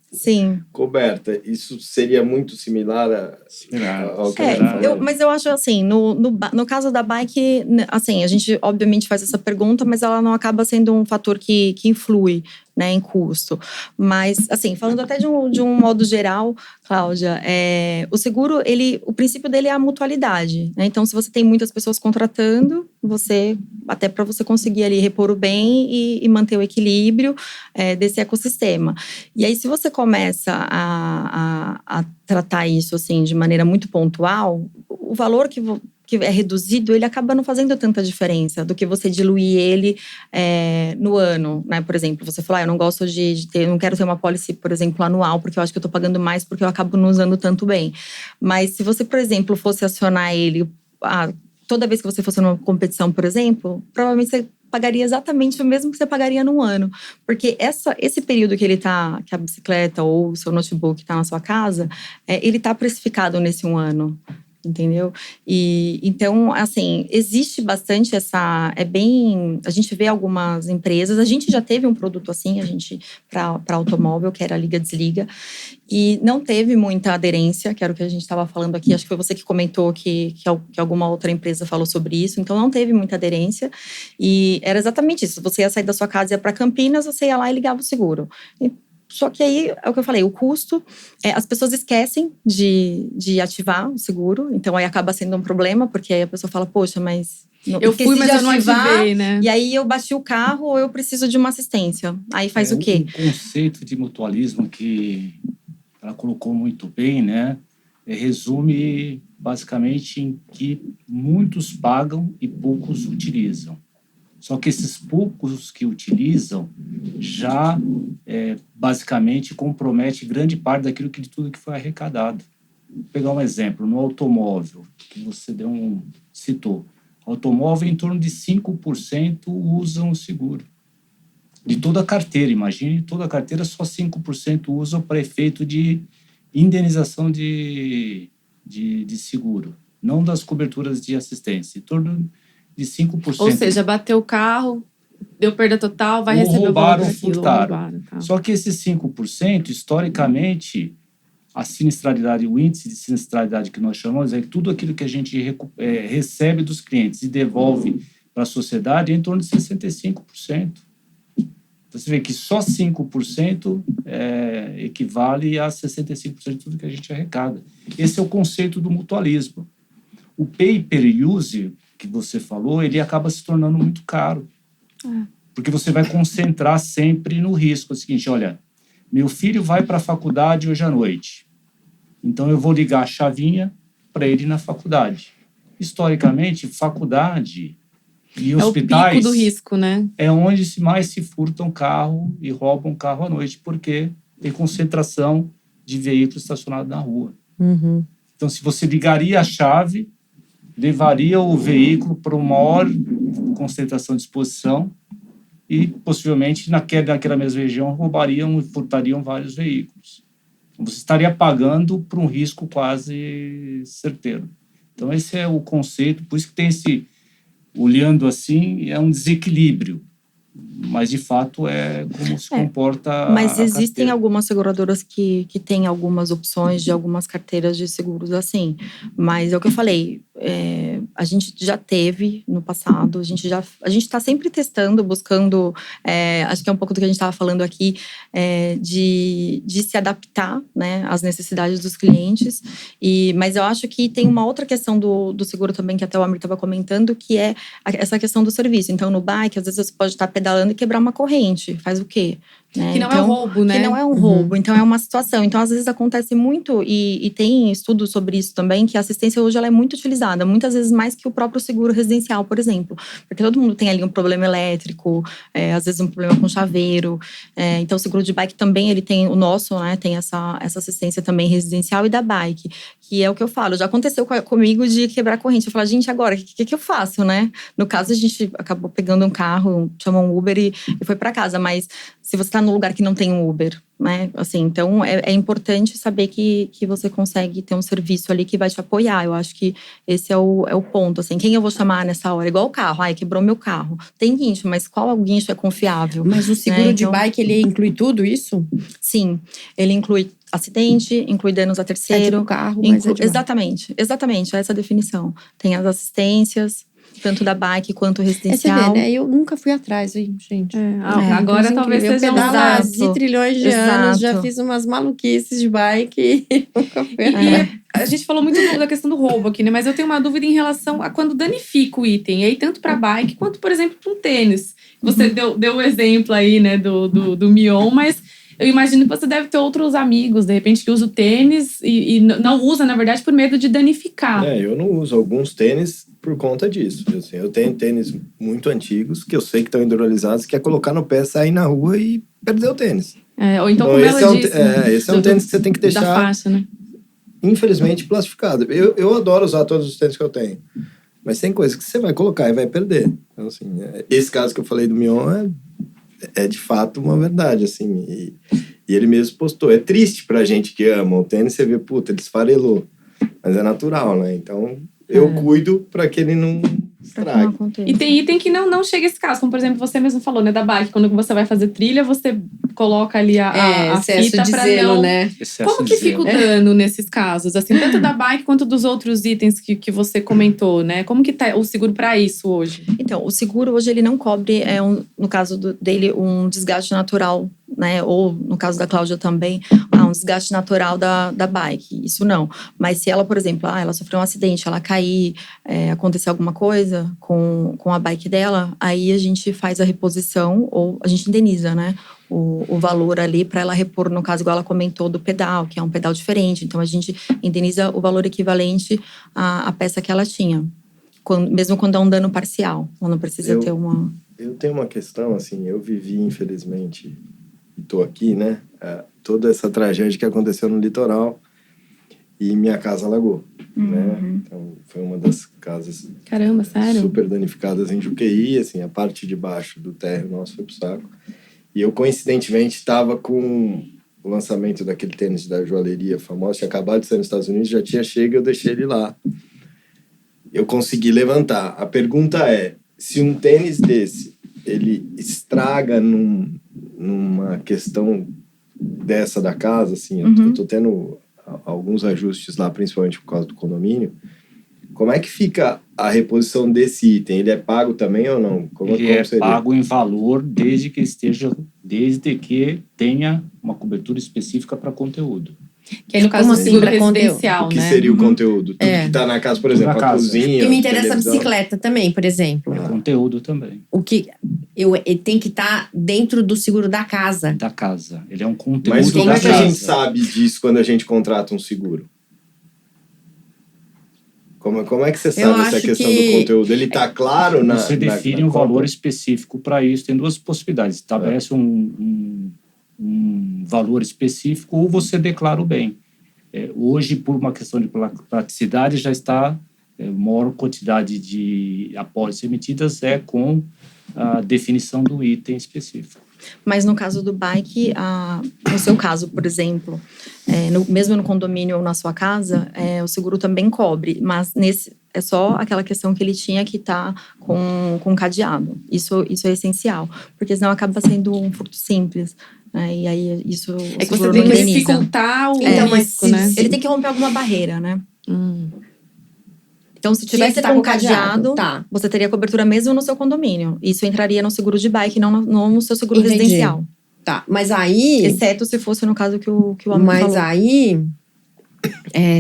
coberta. Isso seria muito similar ao que a gente falou? Mas eu acho assim, no caso da bike, assim, a gente obviamente faz essa pergunta, mas ela não acaba sendo um fator que influi, né, em custo. Mas, assim, falando até de um modo geral, Cláudia, o seguro, o princípio dele é a mutualidade, né? Então, se você tem muitas pessoas contratando, até para você conseguir ali repor o bem e manter o equilíbrio desse ecossistema. E aí, se você começa a tratar isso, assim, de maneira muito pontual, o valor que é reduzido, ele acaba não fazendo tanta diferença do que você diluir ele no ano, né? Por exemplo, você falou, eu não gosto de ter, não quero ter uma policy, por exemplo, anual, porque eu acho que eu tô pagando mais porque eu acabo não usando tanto bem. Mas se você, por exemplo, fosse acionar ele toda vez que você fosse numa competição, por exemplo, provavelmente você pagaria exatamente o mesmo que você pagaria num ano. Porque esse período que que a bicicleta ou o seu notebook está na sua casa, ele está precificado nesse um ano. Entendeu? E então, assim, existe bastante a gente vê algumas empresas, a gente já teve um produto assim, para automóvel, que era a Liga Desliga, e não teve muita aderência, que era o que a gente estava falando aqui, acho que foi você que comentou que alguma outra empresa falou sobre isso, então não teve muita aderência, e era exatamente isso, você ia sair da sua casa e ia para Campinas, você ia lá e ligava o seguro. Só que aí, é o que eu falei, o custo, as pessoas esquecem de ativar o seguro, então aí acaba sendo um problema, porque aí a pessoa fala, poxa, mas... Eu fui, mas eu não ativei, né? E aí eu bati o carro ou eu preciso de uma assistência. Aí faz o quê? Um conceito de mutualismo que ela colocou muito bem, né? Resume basicamente em que muitos pagam e poucos utilizam. Só que esses poucos que utilizam já basicamente compromete grande parte de tudo que foi arrecadado. Vou pegar um exemplo, no automóvel, que você citou. Automóvel, em torno de 5% usam o seguro. De toda a carteira, imagine, toda a carteira, só 5% usam para efeito de indenização de seguro, não das coberturas de assistência. Em torno de 5%. Ou seja, bateu o carro, deu perda total, vai receber o valor daquilo. Furtaram. Só que esses 5%, historicamente, a sinistralidade, o índice de sinistralidade que nós chamamos, é tudo aquilo que a gente recebe dos clientes e devolve para a sociedade é em torno de 65%. Então, você vê que só 5% equivale a 65% de tudo que a gente arrecada. Esse é o conceito do mutualismo. O pay-per-use que você falou, ele acaba se tornando muito caro. Porque você vai concentrar sempre no risco. É o seguinte, olha, meu filho vai para a faculdade hoje à noite. Então, eu vou ligar a chavinha para ele ir na faculdade. Historicamente, faculdade e hospitais... É o pico do risco, né? É onde mais se furtam carro e roubam carro à noite, porque tem concentração de veículos estacionados na rua. Uhum. Então, se você ligaria a chave, levaria o veículo para uma maior concentração de exposição e, possivelmente, naquela mesma região, roubariam e furtariam vários veículos. Você estaria pagando por um risco quase certeiro. Então, esse é o conceito. Por isso que tem olhando assim, é um desequilíbrio mas de fato é como se comporta Mas a existem carteira. algumas seguradoras que têm algumas opções de algumas carteiras de seguros assim. Mas é o que eu falei, a gente já teve no passado, a gente está sempre testando, buscando, acho que é um pouco do que a gente estava falando aqui, de se adaptar, né, às necessidades dos clientes. Mas eu acho que tem uma outra questão do seguro também, que até o Amir estava comentando, que é essa questão do serviço. Então, no bike, às vezes você pode estar pedalando e quebrar uma corrente. Faz o quê? Né? Que não é um roubo, né? Que não é um roubo. Então, é uma situação. Então, às vezes acontece muito, e tem estudos sobre isso também, que a assistência hoje ela é muito utilizada. Muitas vezes mais que o próprio seguro residencial, por exemplo. Porque todo mundo tem ali um problema elétrico, às vezes um problema com chaveiro. Então, o seguro de bike também, ele tem o nosso, né? Tem essa assistência também residencial e da bike. Que é o que eu falo. Já aconteceu comigo de quebrar corrente. Eu falo, gente, agora, o que eu faço, né? No caso, a gente acabou pegando um carro, chamou um Uber e foi para casa. Mas se você está num lugar que não tem um Uber, né? Assim, então, é importante saber que você consegue ter um serviço ali que vai te apoiar. Eu acho que esse é o ponto. Assim, quem eu vou chamar nessa hora? Igual o carro. Ai, quebrou meu carro. Tem guincho, mas qual guincho é confiável? Mas o seguro de bike, ele inclui tudo isso? Sim, ele inclui acidente, inclui danos a terceiro. Tipo carro, mas é de bike. Exatamente, essa é a definição. Tem as assistências, tanto da bike quanto residencial. Você vê, né? Eu nunca fui atrás, hein, gente. Agora talvez seja eu pedalo há exato. trilhões de anos, já fiz umas maluquices de bike e nunca fui atrás. A gente falou muito da questão do roubo aqui, né? Mas eu tenho uma dúvida em relação a quando danifica o item. E aí, tanto para bike quanto, por exemplo, para um tênis. Você deu o exemplo aí, né, do Mion, mas eu imagino que você deve ter outros amigos, de repente, que usam o tênis e não usa, na verdade, por medo de danificar. Eu não uso alguns tênis por conta disso. Assim, eu tenho tênis muito antigos, que eu sei que estão enduralizados, que é colocar no pé, sair na rua e perder o tênis. Ou então, como ela disse, esse é um tênis que você tem que deixar, da faixa, né? infelizmente, plastificado. Eu adoro usar todos os tênis que eu tenho. Mas tem coisas que você vai colocar e vai perder. Então, assim, esse caso que eu falei do Mion é de fato uma verdade, assim. E ele mesmo postou. É triste pra gente que ama o tênis, você vê, puta, ele esfarelou. Mas é natural, né? Então, eu cuido pra que ele não estrague. E tem item que não chega a esse caso. Como, por exemplo, você mesmo falou, né, da bike. Quando você vai fazer trilha, você coloca ali a fita de pra zelo, não... né? Como que fica o dano nesses casos? Assim, tanto da bike quanto dos outros itens que você comentou, né? Como que tá o seguro para isso hoje? Então, o seguro hoje ele não cobre, no caso dele, um desgaste natural, né? Ou no caso da Cláudia também, um desgaste natural da bike. Isso não. Mas se ela, por exemplo, ela sofreu um acidente, ela cair, acontecer alguma coisa com a bike dela, aí a gente faz a reposição ou a gente indeniza, né? O valor ali para ela repor, no caso, igual ela comentou, do pedal, que é um pedal diferente. Então, a gente indeniza o valor equivalente à peça que ela tinha. Mesmo quando é um dano parcial. Ela não precisa ter uma... Eu tenho uma questão, assim, eu vivi, infelizmente, e tô aqui, né? Toda essa tragédia que aconteceu no litoral e minha casa alagou, né? Então, foi uma das casas... Caramba, sério? Super danificadas em Juqueí, assim, a parte de baixo do térreo nosso foi pro saco. E eu, coincidentemente, estava com o lançamento daquele tênis da joalheria famosa, tinha acabado de sair nos Estados Unidos, já tinha chego, eu deixei ele lá. Eu consegui levantar. A pergunta é, se um tênis desse, ele estraga numa questão dessa da casa, assim, eu tô tendo alguns ajustes lá, principalmente por causa do condomínio, como é que fica a reposição desse item? Ele é pago também ou não? Como seria? Pago em valor desde que tenha uma cobertura específica para conteúdo. Que aí, no caso, assim, seguro residencial, né? O que né? seria o conteúdo? Tudo que tá na casa, por exemplo, a cozinha. E me interessa a bicicleta também, por exemplo. É conteúdo também. O que ele tem que estar dentro do seguro da casa. Da casa. Ele é um conteúdo. Mas como da é que casa. a gente sabe disso quando a gente contrata um seguro? Como é que você sabe essa questão do conteúdo? Ele está claro na... Você define um valor específico para isso. Tem duas possibilidades. Estabelece um valor específico ou você declara o bem. Hoje, por uma questão de praticidade, já está... A maior quantidade de apólices emitidas com a definição do item específico. Mas no caso do bike, no seu caso, por exemplo, mesmo no condomínio ou na sua casa, o seguro também cobre. Mas É só aquela questão que ele tinha que tá com cadeado. Isso é essencial. Porque senão acaba sendo um furto simples. Né? E aí isso é que você tem que dificultar o risco, né? Ele tem que romper alguma barreira, né? Então, se tivesse com cadeado, você teria cobertura mesmo no seu condomínio. Isso entraria no seguro de bike, não no seu seguro residencial. Tá, mas aí… Exceto se fosse no caso que o amigo falou. Mas aí…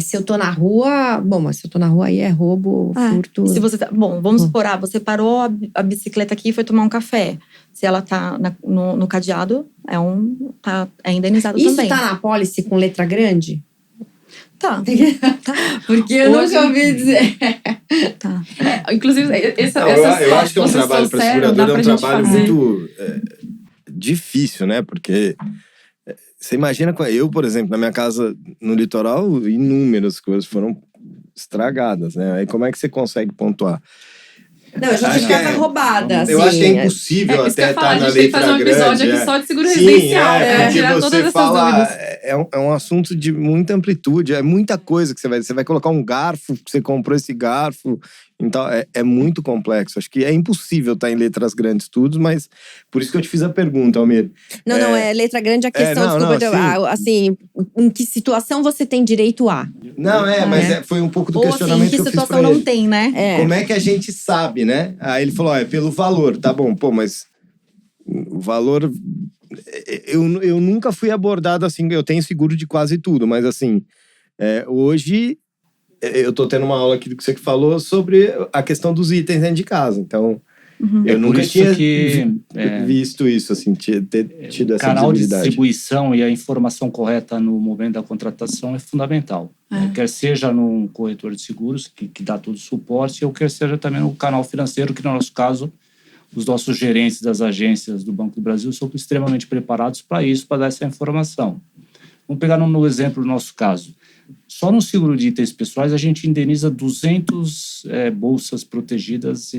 se eu tô na rua… Bom, mas se eu tô na rua aí é roubo, furto… Se você bom, vamos supor, você parou a bicicleta aqui e foi tomar um café. Se ela tá no cadeado, é indenizado Isso também. Isso tá na pólice com letra grande? Tá. Porque eu nunca ouvi dizer. Tá. Inclusive, eu acho que é um trabalho para seguradora, é um trabalho muito difícil, né? Porque você imagina, eu, por exemplo, na minha casa no litoral, inúmeras coisas foram estragadas, né? Aí como é que você consegue pontuar? Não, eu já tive casa roubada. Eu acho que é impossível até estar na letra grande. A gente tem que fazer um episódio aqui só de seguro residencial. Porque você fala… É um assunto de muita amplitude. É muita coisa que você vai colocar um garfo, você comprou esse garfo. Então, é muito complexo. Acho que é impossível estar em letras grandes tudo, mas… Por isso que eu te fiz a pergunta, Almir. Não, é letra grande a questão, assim, em que situação você tem direito a? Não, mas foi um pouco do questionamento que eu fiz pra ele. Em que situação não tem, né? Como é que a gente sabe, né? Aí ele falou, é pelo valor. Tá bom, mas o valor… Eu nunca fui abordado assim, eu tenho seguro de quase tudo, mas assim, hoje eu tô tendo uma aula aqui do que você falou sobre a questão dos itens dentro de casa, então eu nunca tinha visto isso, assim, ter tido essa canal visibilidade. De distribuição e a informação correta no momento da contratação é fundamental. Quer seja num corretor de seguros, que dá todo o suporte, ou quer seja também no canal financeiro, que no nosso caso, os nossos gerentes das agências do Banco do Brasil são extremamente preparados para isso, para dar essa informação. Vamos pegar no exemplo do nosso caso. Só no seguro de itens pessoais, a gente indeniza 200 bolsas protegidas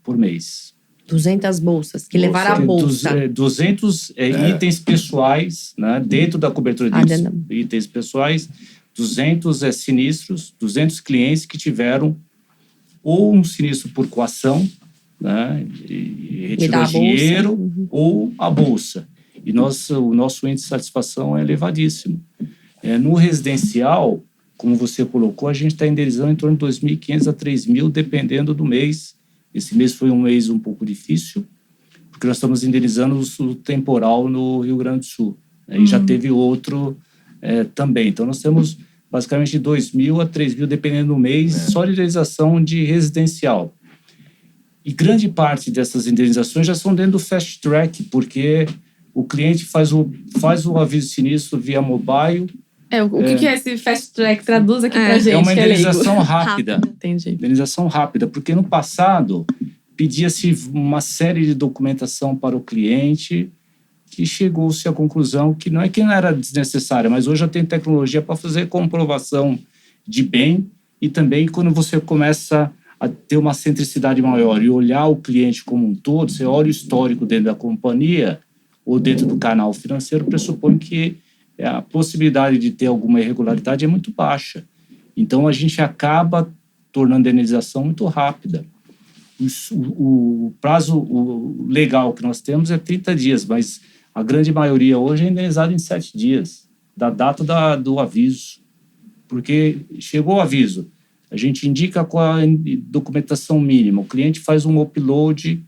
por mês. 200 bolsas, que levaram a bolsa. 200 itens pessoais, né, dentro da cobertura de itens pessoais, 200 sinistros, 200 clientes que tiveram ou um sinistro por coação, né, e retirou dinheiro, ou a bolsa. E o nosso índice de satisfação é elevadíssimo. No residencial, como você colocou, a gente está indenizando em torno de 2.500 a 3.000, dependendo do mês. Esse mês foi um mês um pouco difícil, porque nós estamos indenizando o temporal no Rio Grande do Sul. E já teve outro também. Então, nós temos basicamente 2.000 a 3.000, dependendo do mês, só de indenização de residencial. E grande parte dessas indenizações já são dentro do fast track, porque o cliente faz o aviso sinistro via mobile. O que é esse fast track? Traduz aqui pra gente. É uma indenização rápida. Entendi. Indenização rápida, porque no passado pedia-se uma série de documentação para o cliente que chegou-se à conclusão que não era desnecessária, mas hoje já tem tecnologia para fazer comprovação de bem e também quando você começa a ter uma centricidade maior e olhar o cliente como um todo, você olha o histórico dentro da companhia ou dentro do canal financeiro, pressupõe que a possibilidade de ter alguma irregularidade é muito baixa. Então, a gente acaba tornando a indenização muito rápida. O prazo legal que nós temos é 30 dias, mas a grande maioria hoje é indenizada em 7 dias, da data do aviso. Porque chegou o aviso, a gente indica qual a documentação mínima, o cliente faz um upload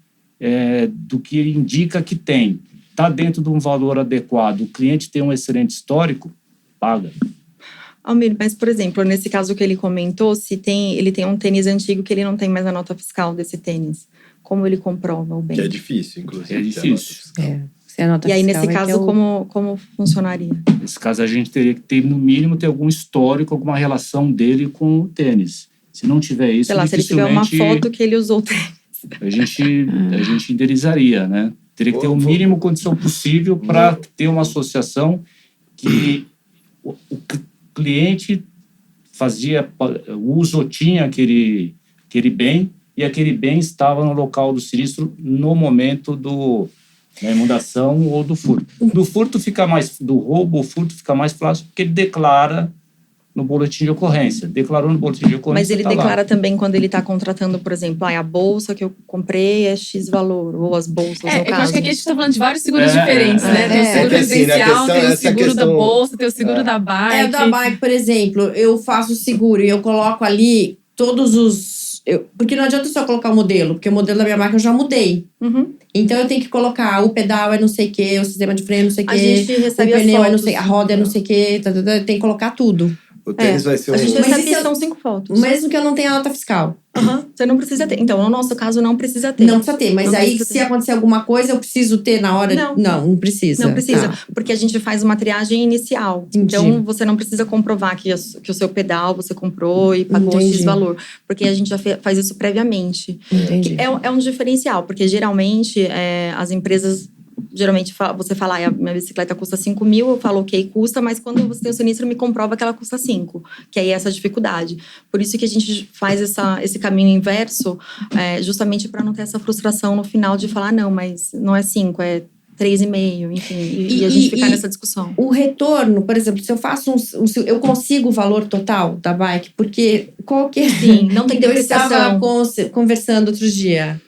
do que ele indica que tem. Está dentro de um valor adequado, o cliente tem um excelente histórico, paga. Almir, mas, por exemplo, nesse caso que ele comentou, ele tem um tênis antigo que ele não tem mais a nota fiscal desse tênis. Como ele comprova o bem? Que é difícil, inclusive. É difícil. Se a nota e aí, fiscal nesse caso, como funcionaria? Nesse caso, a gente teria que ter, no mínimo, ter algum histórico, alguma relação dele com o tênis. Se não tiver isso, sei lá, se ele tiver uma foto que ele usou o tênis. A gente indenizaria, né? Teria que ter o mínimo condição possível para ter uma associação que o cliente fazia uso ou tinha aquele bem e aquele bem estava no local do sinistro no momento da inundação ou do furto. Do roubo, o furto fica mais fácil porque ele declara no boletim de ocorrência. Declarou no boletim de ocorrência. Mas ele declara também quando ele está contratando, por exemplo, a bolsa que eu comprei é X valor, ou as bolsas, no caso. Eu acho que aqui a gente está falando de vários seguros diferentes, né? Tem o seguro residencial, tem o seguro da bolsa, tem o seguro da bike. O da bike, por exemplo, eu faço o seguro e eu coloco ali todos os... porque não adianta só colocar o modelo, porque o modelo da minha marca eu já mudei. Então eu tenho que colocar o pedal é não sei o que, o sistema de freio é não sei o que, a gente recebe o pneu é não sei, fotos. a roda é não sei o que, tem que colocar tudo. O tênis vai ser A gente Mas recebe, isso são 5 fotos. Mesmo que eu não tenha nota fiscal. Você não precisa ter. Então, no nosso caso, não precisa ter. Não precisa ter, mas Não aí precisa se ter. acontecer alguma coisa, eu preciso ter na hora? Não precisa. Não precisa, Tá. porque a gente faz uma triagem inicial. Entendi. Então, você não precisa comprovar que o seu pedal você comprou e pagou Entendi. X valor. Porque a gente já faz isso previamente. Entendi. É um diferencial, porque geralmente as empresas... Geralmente você fala, a minha bicicleta custa 5 mil, eu falo, ok, custa, mas quando você tem o sinistro, me comprova que ela custa 5. Que aí é essa dificuldade. Por isso que a gente faz esse caminho inverso, justamente para não ter essa frustração no final de falar, não, mas não é 5, é 3,5, enfim. E a gente ficar nessa discussão. O retorno, por exemplo, se eu faço eu consigo o valor total da bike, porque qualquer... Sim, não tem Então, eu estava depreciação. conversando outro dia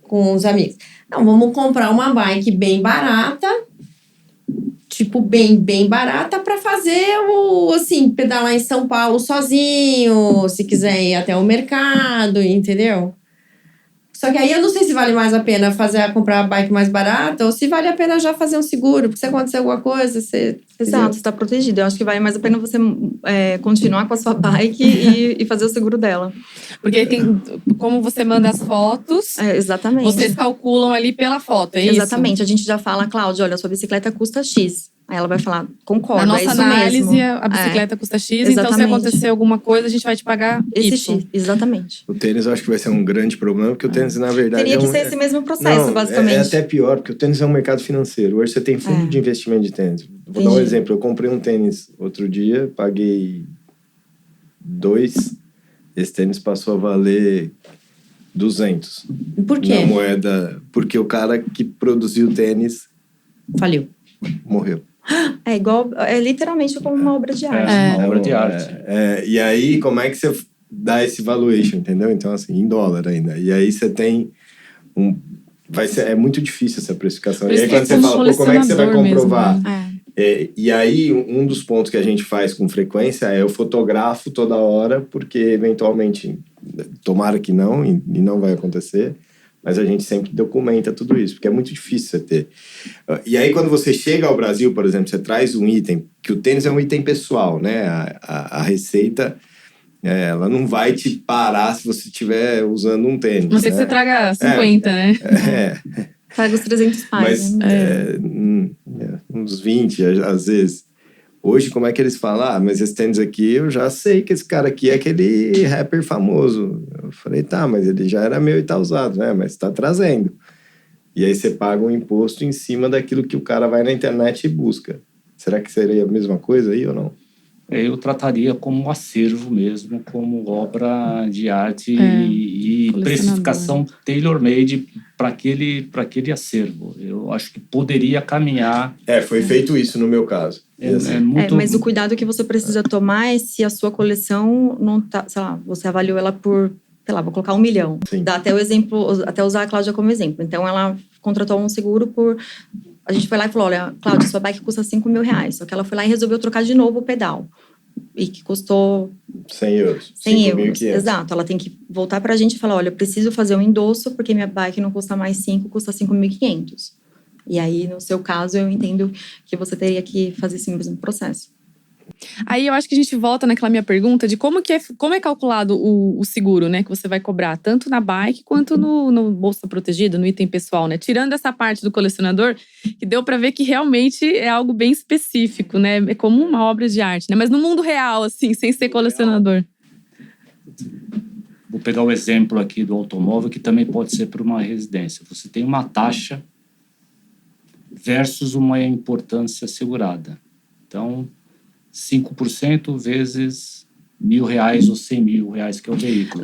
com os amigos. Não, vamos comprar uma bike bem barata, tipo, bem barata, para fazer pedalar em São Paulo sozinho, se quiser ir até o mercado, entendeu? Só que aí eu não sei se vale mais a pena comprar a bike mais barata ou se vale a pena já fazer um seguro, porque se acontecer alguma coisa, você... Exato, você está protegido. Eu acho que vale mais a pena você continuar com a sua bike e fazer o seguro dela. Porque como você manda as fotos, exatamente. Vocês calculam ali pela foto, é Exatamente. isso? A gente já fala, Cláudia, olha, a sua bicicleta custa X. Aí ela vai falar, concordo, Na é nossa isso análise, mesmo. a bicicleta custa X, Exatamente. então se acontecer alguma coisa, a gente vai te pagar esse Y. X, exatamente. O tênis eu acho que vai ser um grande problema, porque o tênis, na verdade... Teria que ser esse mesmo processo, basicamente. É até pior, porque o tênis é um mercado financeiro. Hoje você tem fundo de investimento de tênis. Vou dar um exemplo. Eu comprei um tênis outro dia, paguei 2. Esse tênis passou a valer 200. Por quê? Na moeda. Porque o cara que produziu o tênis... Faliu. Morreu. É literalmente como uma obra de arte. Uma obra de arte. E aí, como é que você dá esse valuation, entendeu? Então, assim, em dólar ainda. E aí você tem é muito difícil essa precificação. E aí, quando você fala, como é que você vai comprovar? Mesmo, né? E aí, um dos pontos que a gente faz com frequência é eu fotografo toda hora, porque eventualmente, tomara que não, e não vai acontecer, mas a gente sempre documenta tudo isso, porque é muito difícil você ter. E aí, quando você chega ao Brasil, por exemplo, você traz um item, que o tênis é um item pessoal, né? A receita, ela não vai te parar se você estiver usando um tênis. Não sei se você traga 50, né? Traga os 300 pares. Mas uns 20, às vezes. Hoje, como é que eles falam? Mas esse tênis aqui, eu já sei que esse cara aqui é aquele rapper famoso. Eu falei, tá, mas ele já era meu e tá usado, né? Mas tá trazendo. E aí você paga um imposto em cima daquilo que o cara vai na internet e busca. Será que seria a mesma coisa aí ou não? Eu trataria como um acervo mesmo, como obra de arte e precificação tailor-made para aquele acervo. Eu acho que poderia caminhar. Foi feito isso no meu caso. Mas o cuidado que você precisa tomar é se a sua coleção não tá, sei lá, você avaliou ela por, sei lá, vou colocar 1 milhão. Sim. Dá até o exemplo, até usar a Cláudia como exemplo. Então, ela contratou um seguro por... A gente foi lá e falou, olha, Cláudia, sua bike custa 5 mil reais. Só que ela foi lá e resolveu trocar de novo o pedal. E que custou... 100 euros. 100 euros, exato. Ela tem que voltar pra gente e falar, olha, eu preciso fazer um endosso porque minha bike não custa mais 5, custa 5.500. E aí, no seu caso, eu entendo que você teria que fazer esse mesmo processo. Aí eu acho que a gente volta naquela minha pergunta de como é calculado o seguro, né? Que você vai cobrar tanto na bike quanto no bolsa protegida, no item pessoal, né? Tirando essa parte do colecionador, que deu pra ver que realmente é algo bem específico, né? É como uma obra de arte, né? Mas no mundo real, assim, sem ser colecionador. Vou pegar o exemplo aqui do automóvel, que também pode ser para uma residência. Você tem uma taxa versus uma importância segurada. Então, 5% vezes R$1.000 ou R$100.000, que é o veículo.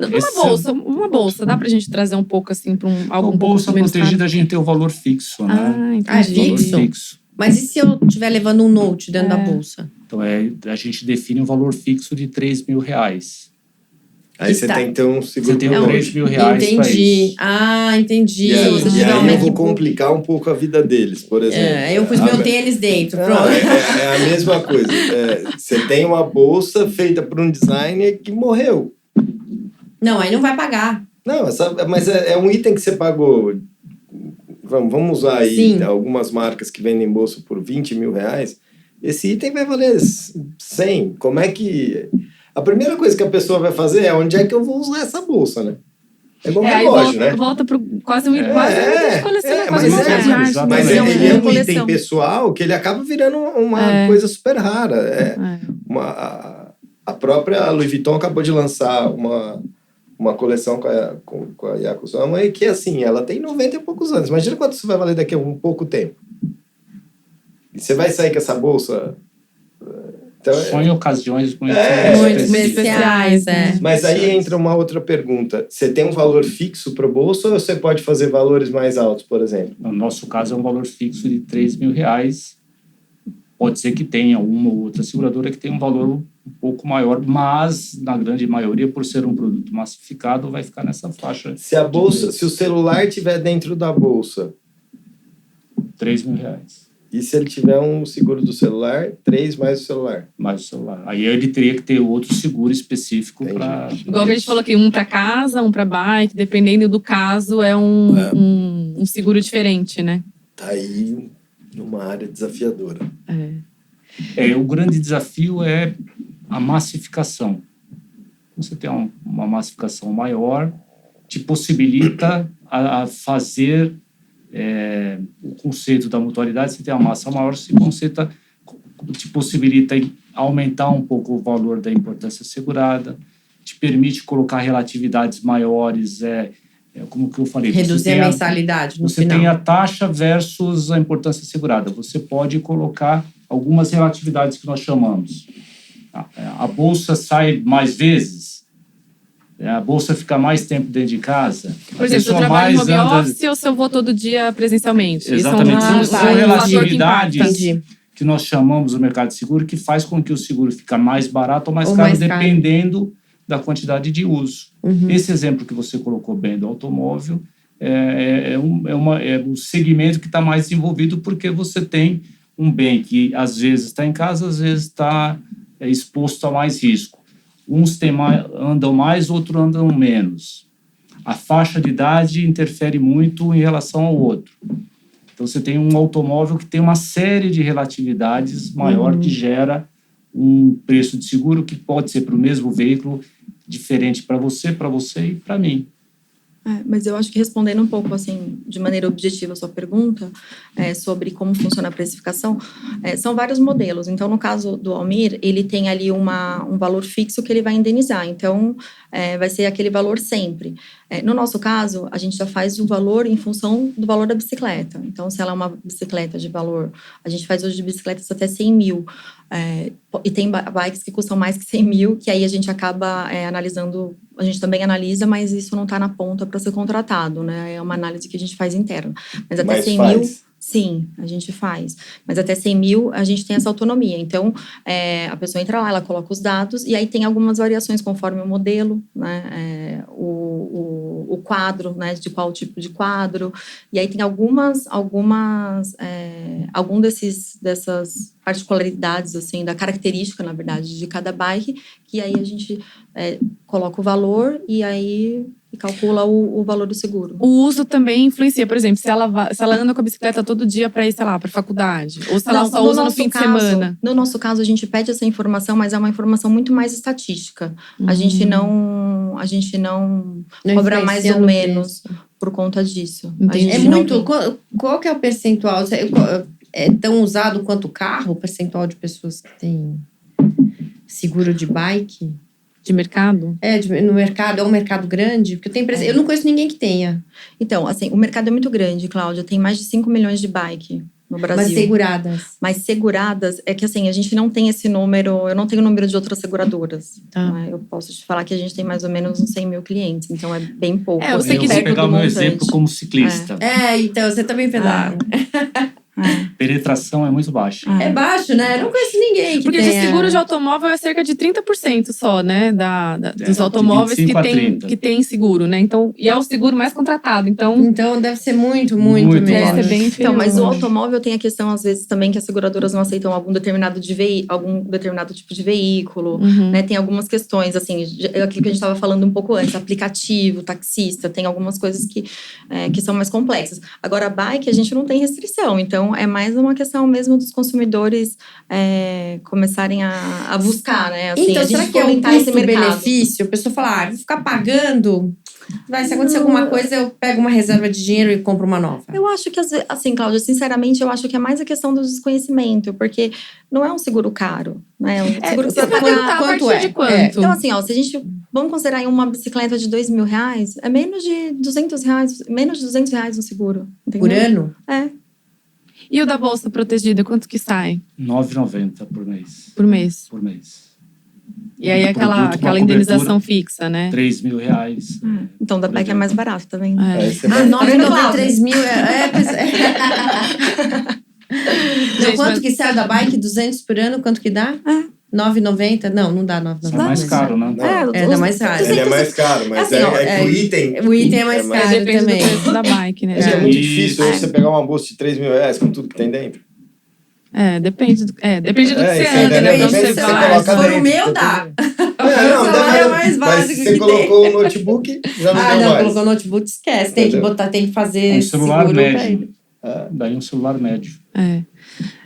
Uma bolsa, dá pra gente trazer um pouco assim para algo um pouco bolsa menos protegida, caro? a gente tem o valor fixo, né? Ah, entendi. É fixo? Valor fixo. Mas e se eu estiver levando um note dentro da bolsa? Então, a gente define um valor fixo de R$3.000. Aí você tem então um seguro. Você tem R$3.000 entendi. Entendi. E aí eu vou complicar um pouco a vida deles, por exemplo. Eu pus meu tênis dentro, pronto. É a mesma coisa. Você tem uma bolsa feita por um designer que morreu. Não, aí não vai pagar. Não, mas é um item que você pagou. Vamos usar aí algumas marcas que vendem bolsa por R$20.000. Esse item vai valer 100. Como é que... A primeira coisa que a pessoa vai fazer é onde é que eu vou usar essa bolsa, né? É igual relógio, né? Volta para quase um item de coleção. Mas ele é um item pessoal que ele acaba virando uma coisa super rara. A própria Louis Vuitton acabou de lançar uma coleção com a Yakusama e que, assim, ela tem 90 e poucos anos. Imagina quanto isso vai valer daqui a um pouco tempo. E você vai sair com essa bolsa... Então, só em ocasiões muito especiais. Mas aí entra uma outra pergunta. Você tem um valor fixo para o bolso ou você pode fazer valores mais altos, por exemplo? No nosso caso, é um valor fixo de R$3.000. Pode ser que tenha uma ou outra seguradora que tenha um valor um pouco maior, mas, na grande maioria, por ser um produto massificado, vai ficar nessa faixa. Se o celular estiver dentro da bolsa... R$3.000. E se ele tiver um seguro do celular, 3 mais o celular? Mais o celular. Aí ele teria que ter outro seguro específico para... Igual que a gente falou aqui, um para casa, um para bike, dependendo do caso, é um seguro diferente, né? Tá aí numa área desafiadora. O grande desafio é a massificação. Você tem uma massificação maior, te possibilita a fazer... o conceito da mutualidade, você tem a massa maior, esse conceito te possibilita aumentar um pouco o valor da importância assegurada, te permite colocar relatividades maiores, como que eu falei... Reduzir a mensalidade no final. Você tem a taxa versus a importância assegurada. Você pode colocar algumas relatividades que nós chamamos. A bolsa sai mais vezes, a bolsa fica mais tempo dentro de casa. Por exemplo, se eu trabalho em home office ou se eu vou todo dia presencialmente. Exatamente. São relatividades que nós chamamos no mercado de seguro que faz com que o seguro fique mais barato ou mais caro, dependendo da quantidade de uso. Esse exemplo que você colocou bem do automóvel é um segmento que está mais envolvido porque você tem um bem que às vezes está em casa, às vezes está exposto a mais risco. Uns andam mais, outros andam menos. A faixa de idade interfere muito em relação ao outro. Então, você tem um automóvel que tem uma série de relatividades maior que gera um preço de seguro que pode ser para o mesmo veículo diferente para você e para mim. Mas eu acho que respondendo um pouco, assim, de maneira objetiva a sua pergunta, sobre como funciona a precificação, são vários modelos. Então, no caso do Almir, ele tem ali um valor fixo que ele vai indenizar. Então, vai ser aquele valor sempre. No nosso caso, a gente já faz o valor em função do valor da bicicleta. Então, se ela é uma bicicleta de valor... A gente faz hoje de bicicletas até 100 mil. E tem bikes que custam mais que 100 mil, que aí a gente acaba analisando... A gente também analisa, mas isso não está na ponta para ser contratado, né? É uma análise que a gente faz interna. Mas até 100 mil... Sim, a gente faz. Mas até 100 mil, a gente tem essa autonomia. Então, a pessoa entra lá, ela coloca os dados, e aí tem algumas variações conforme o modelo, né? O quadro, né? De qual tipo de quadro. E aí tem algum dessas particularidades, assim, da característica, na verdade, de cada bike, que aí a gente coloca o valor e aí calcula o valor do seguro. O uso também influencia, por exemplo, se ela anda com a bicicleta todo dia para ir, sei lá, para faculdade, ou se ela só usa no fim de semana. No nosso caso, a gente pede essa informação, mas é uma informação muito mais estatística. A gente não cobra mais ou menos por conta disso. Qual que é o percentual? É tão usado quanto o carro, o percentual de pessoas que têm seguro de bike? De mercado? No mercado. É um mercado grande? Porque eu não conheço ninguém que tenha. Então, assim, o mercado é muito grande, Cláudia. Tem mais de 5 milhões de bike no Brasil. Mas seguradas, é que assim, a gente não tem esse número, eu não tenho o número de outras seguradoras. Né? Eu posso te falar que a gente tem mais ou menos uns 100 mil clientes, então é bem pouco. Eu vou pegar o meu exemplo como ciclista. Então você também pedala. penetração é muito baixa. É baixo, né? Eu não conheço ninguém que Porque tenha. de seguro de automóvel é cerca de 30% só, né? Dos automóveis que tem seguro, né? Então, e é o seguro mais contratado. Então deve ser muito deve ser menos. bem Então, mas o automóvel tem a questão, às vezes, também que as seguradoras não aceitam algum determinado tipo de veículo, né? Tem algumas questões, assim, aquilo que a gente estava falando um pouco antes, aplicativo, taxista, tem algumas coisas que são mais complexas. Agora, a bike, a gente não tem restrição, então é mais uma questão mesmo dos consumidores começarem a buscar, né? Assim, Então, será que é um custo-benefício? A pessoa fala, vou ficar pagando, se acontecer alguma coisa, eu pego uma reserva de dinheiro e compro uma nova. Eu acho que, assim, Cláudia, sinceramente, eu acho que é mais a questão do desconhecimento, porque não é um seguro caro, né? Um seguro que você vai pagar quanto é? Então, assim, se a gente... Vamos considerar uma bicicleta de R$2.000, é menos de R$200, menos de R$200 um seguro. Entendeu? Por ano? É. E o da bolsa protegida, quanto que sai? R$9,90 por mês. Por mês. Por mês. E aí aquela indenização fixa, né? R$3.000. Então, da bike é mais barato também. R$9,90, 3 mil. Pois é. Então, quanto que sai da bike? 200 por ano? Quanto que dá? R$9,90? Não dá R$9,90. É mais caro, né? Dá mais caro. Ele é mais caro, mas assim, que o item... O item é mais caro depende também. do preço da bike, né? É muito difícil você pegar uma bolsa de R$3.000 com tudo que tem dentro. Depende do que você anda, né? Se for o meu, dá. É mais básico mas você colocou o notebook, já não deu mais. Colocou o notebook, esquece. Tem que fazer um celular seguro médio. Daí um celular médio.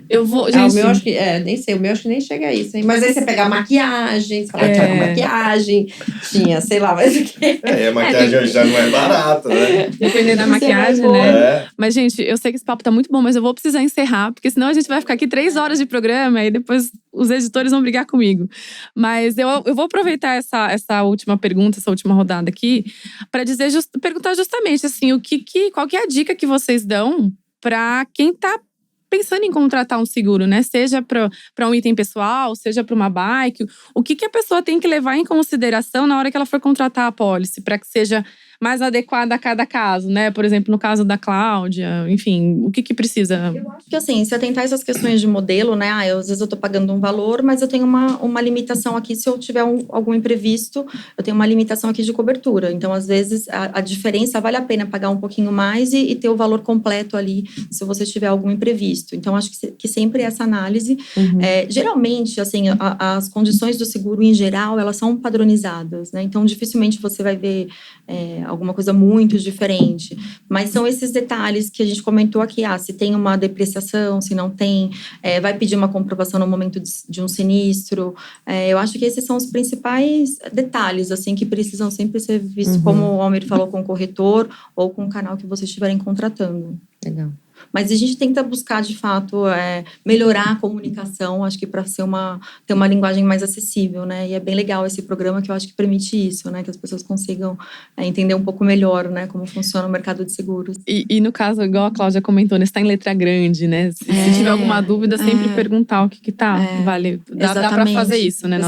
Eu vou, gente... o meu acho que... nem sei, o meu acho que nem chega a isso, hein? Mas aí você pega a maquiagem, você fala que a maquiagem tinha, sei lá, mas o quê? E a maquiagem já não é barata, né? Dependendo da maquiagem, né? Mas, gente, eu sei que esse papo tá muito bom, mas eu vou precisar encerrar, porque senão a gente vai ficar aqui 3 horas de programa e depois os editores vão brigar comigo. Mas eu vou aproveitar essa última pergunta, essa última rodada aqui, para perguntar justamente, assim, qual que é a dica que vocês dão para quem tá pensando em contratar um seguro, né? Seja para um item pessoal, seja para uma bike. O que a pessoa tem que levar em consideração na hora que ela for contratar a pólice, para que seja mais adequada a cada caso, né? Por exemplo, no caso da Cláudia, enfim, o que precisa? Eu acho que, assim, se atentar essas questões de modelo, né? Às vezes eu tô pagando um valor, mas eu tenho uma limitação aqui. Se eu tiver algum imprevisto, eu tenho uma limitação aqui de cobertura. Então, às vezes, a diferença vale a pena pagar um pouquinho mais e ter o valor completo ali, se você tiver algum imprevisto. Então, acho que sempre essa análise. Geralmente, assim, as condições do seguro, em geral, elas são padronizadas, né? Então, dificilmente você vai ver alguma coisa muito diferente. Mas são esses detalhes que a gente comentou aqui. Se tem uma depreciação, se não tem, vai pedir uma comprovação no momento de um sinistro. Eu acho que esses são os principais detalhes, assim, que precisam sempre ser vistos, como o Almir falou, com o corretor ou com o canal que vocês estiverem contratando. Legal. Mas a gente tenta buscar, de fato, melhorar a comunicação, acho que para ter uma linguagem mais acessível, né? E é bem legal esse programa, que eu acho que permite isso, né? Que as pessoas consigam entender um pouco melhor, né? Como funciona o mercado de seguros. E no caso, igual a Cláudia comentou, né? Está em letra grande, né? Se tiver alguma dúvida, sempre perguntar o que tá. Vale, dá para fazer isso, né?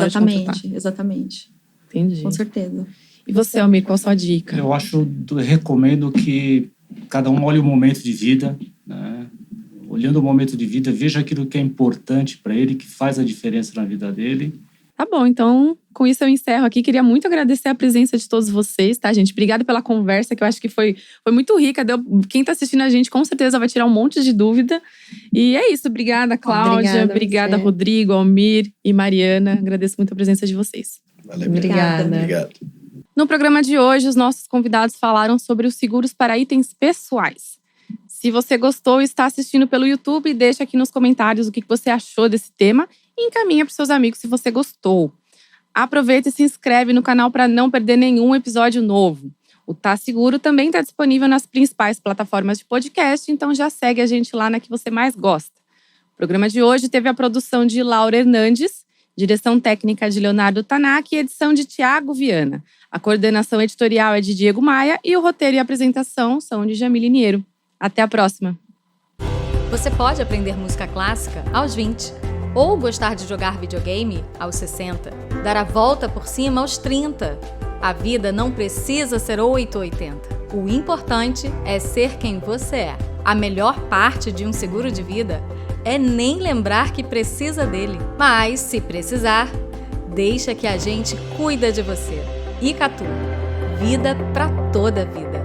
Exatamente. Entendi. Com certeza. E você, Almir, qual a sua dica? Eu recomendo que cada um olhe o momento de vida, né? Olhando o momento de vida, veja aquilo que é importante para ele, que faz a diferença na vida dele. Tá bom, então com isso eu encerro aqui. Queria muito agradecer a presença de todos vocês, tá, gente? Obrigada pela conversa, que eu acho que foi muito rica. Quem tá assistindo a gente com certeza vai tirar um monte de dúvida. E é isso, obrigada, Cláudia. Obrigada, Rodrigo, Almir e Mariana. Agradeço muito a presença de vocês. Valeu, obrigada. Obrigado. No programa de hoje, os nossos convidados falaram sobre os seguros para itens pessoais. Se você gostou e está assistindo pelo YouTube, deixa aqui nos comentários o que você achou desse tema e encaminha para os seus amigos se você gostou. Aproveita e se inscreve no canal para não perder nenhum episódio novo. O Tá Seguro também está disponível nas principais plataformas de podcast, então já segue a gente lá na que você mais gosta. O programa de hoje teve a produção de Laura Hernandes, direção técnica de Leonardo Tanaka e edição de Thiago Viana. A coordenação editorial é de Diego Maia e o roteiro e apresentação são de Jamile Niero. Até a próxima! Você pode aprender música clássica aos 20, ou gostar de jogar videogame aos 60, dar a volta por cima aos 30. A vida não precisa ser 880. O importante é ser quem você é. A melhor parte de um seguro de vida é nem lembrar que precisa dele. Mas, se precisar, deixa que a gente cuida de você. Icatu. Vida pra toda a vida.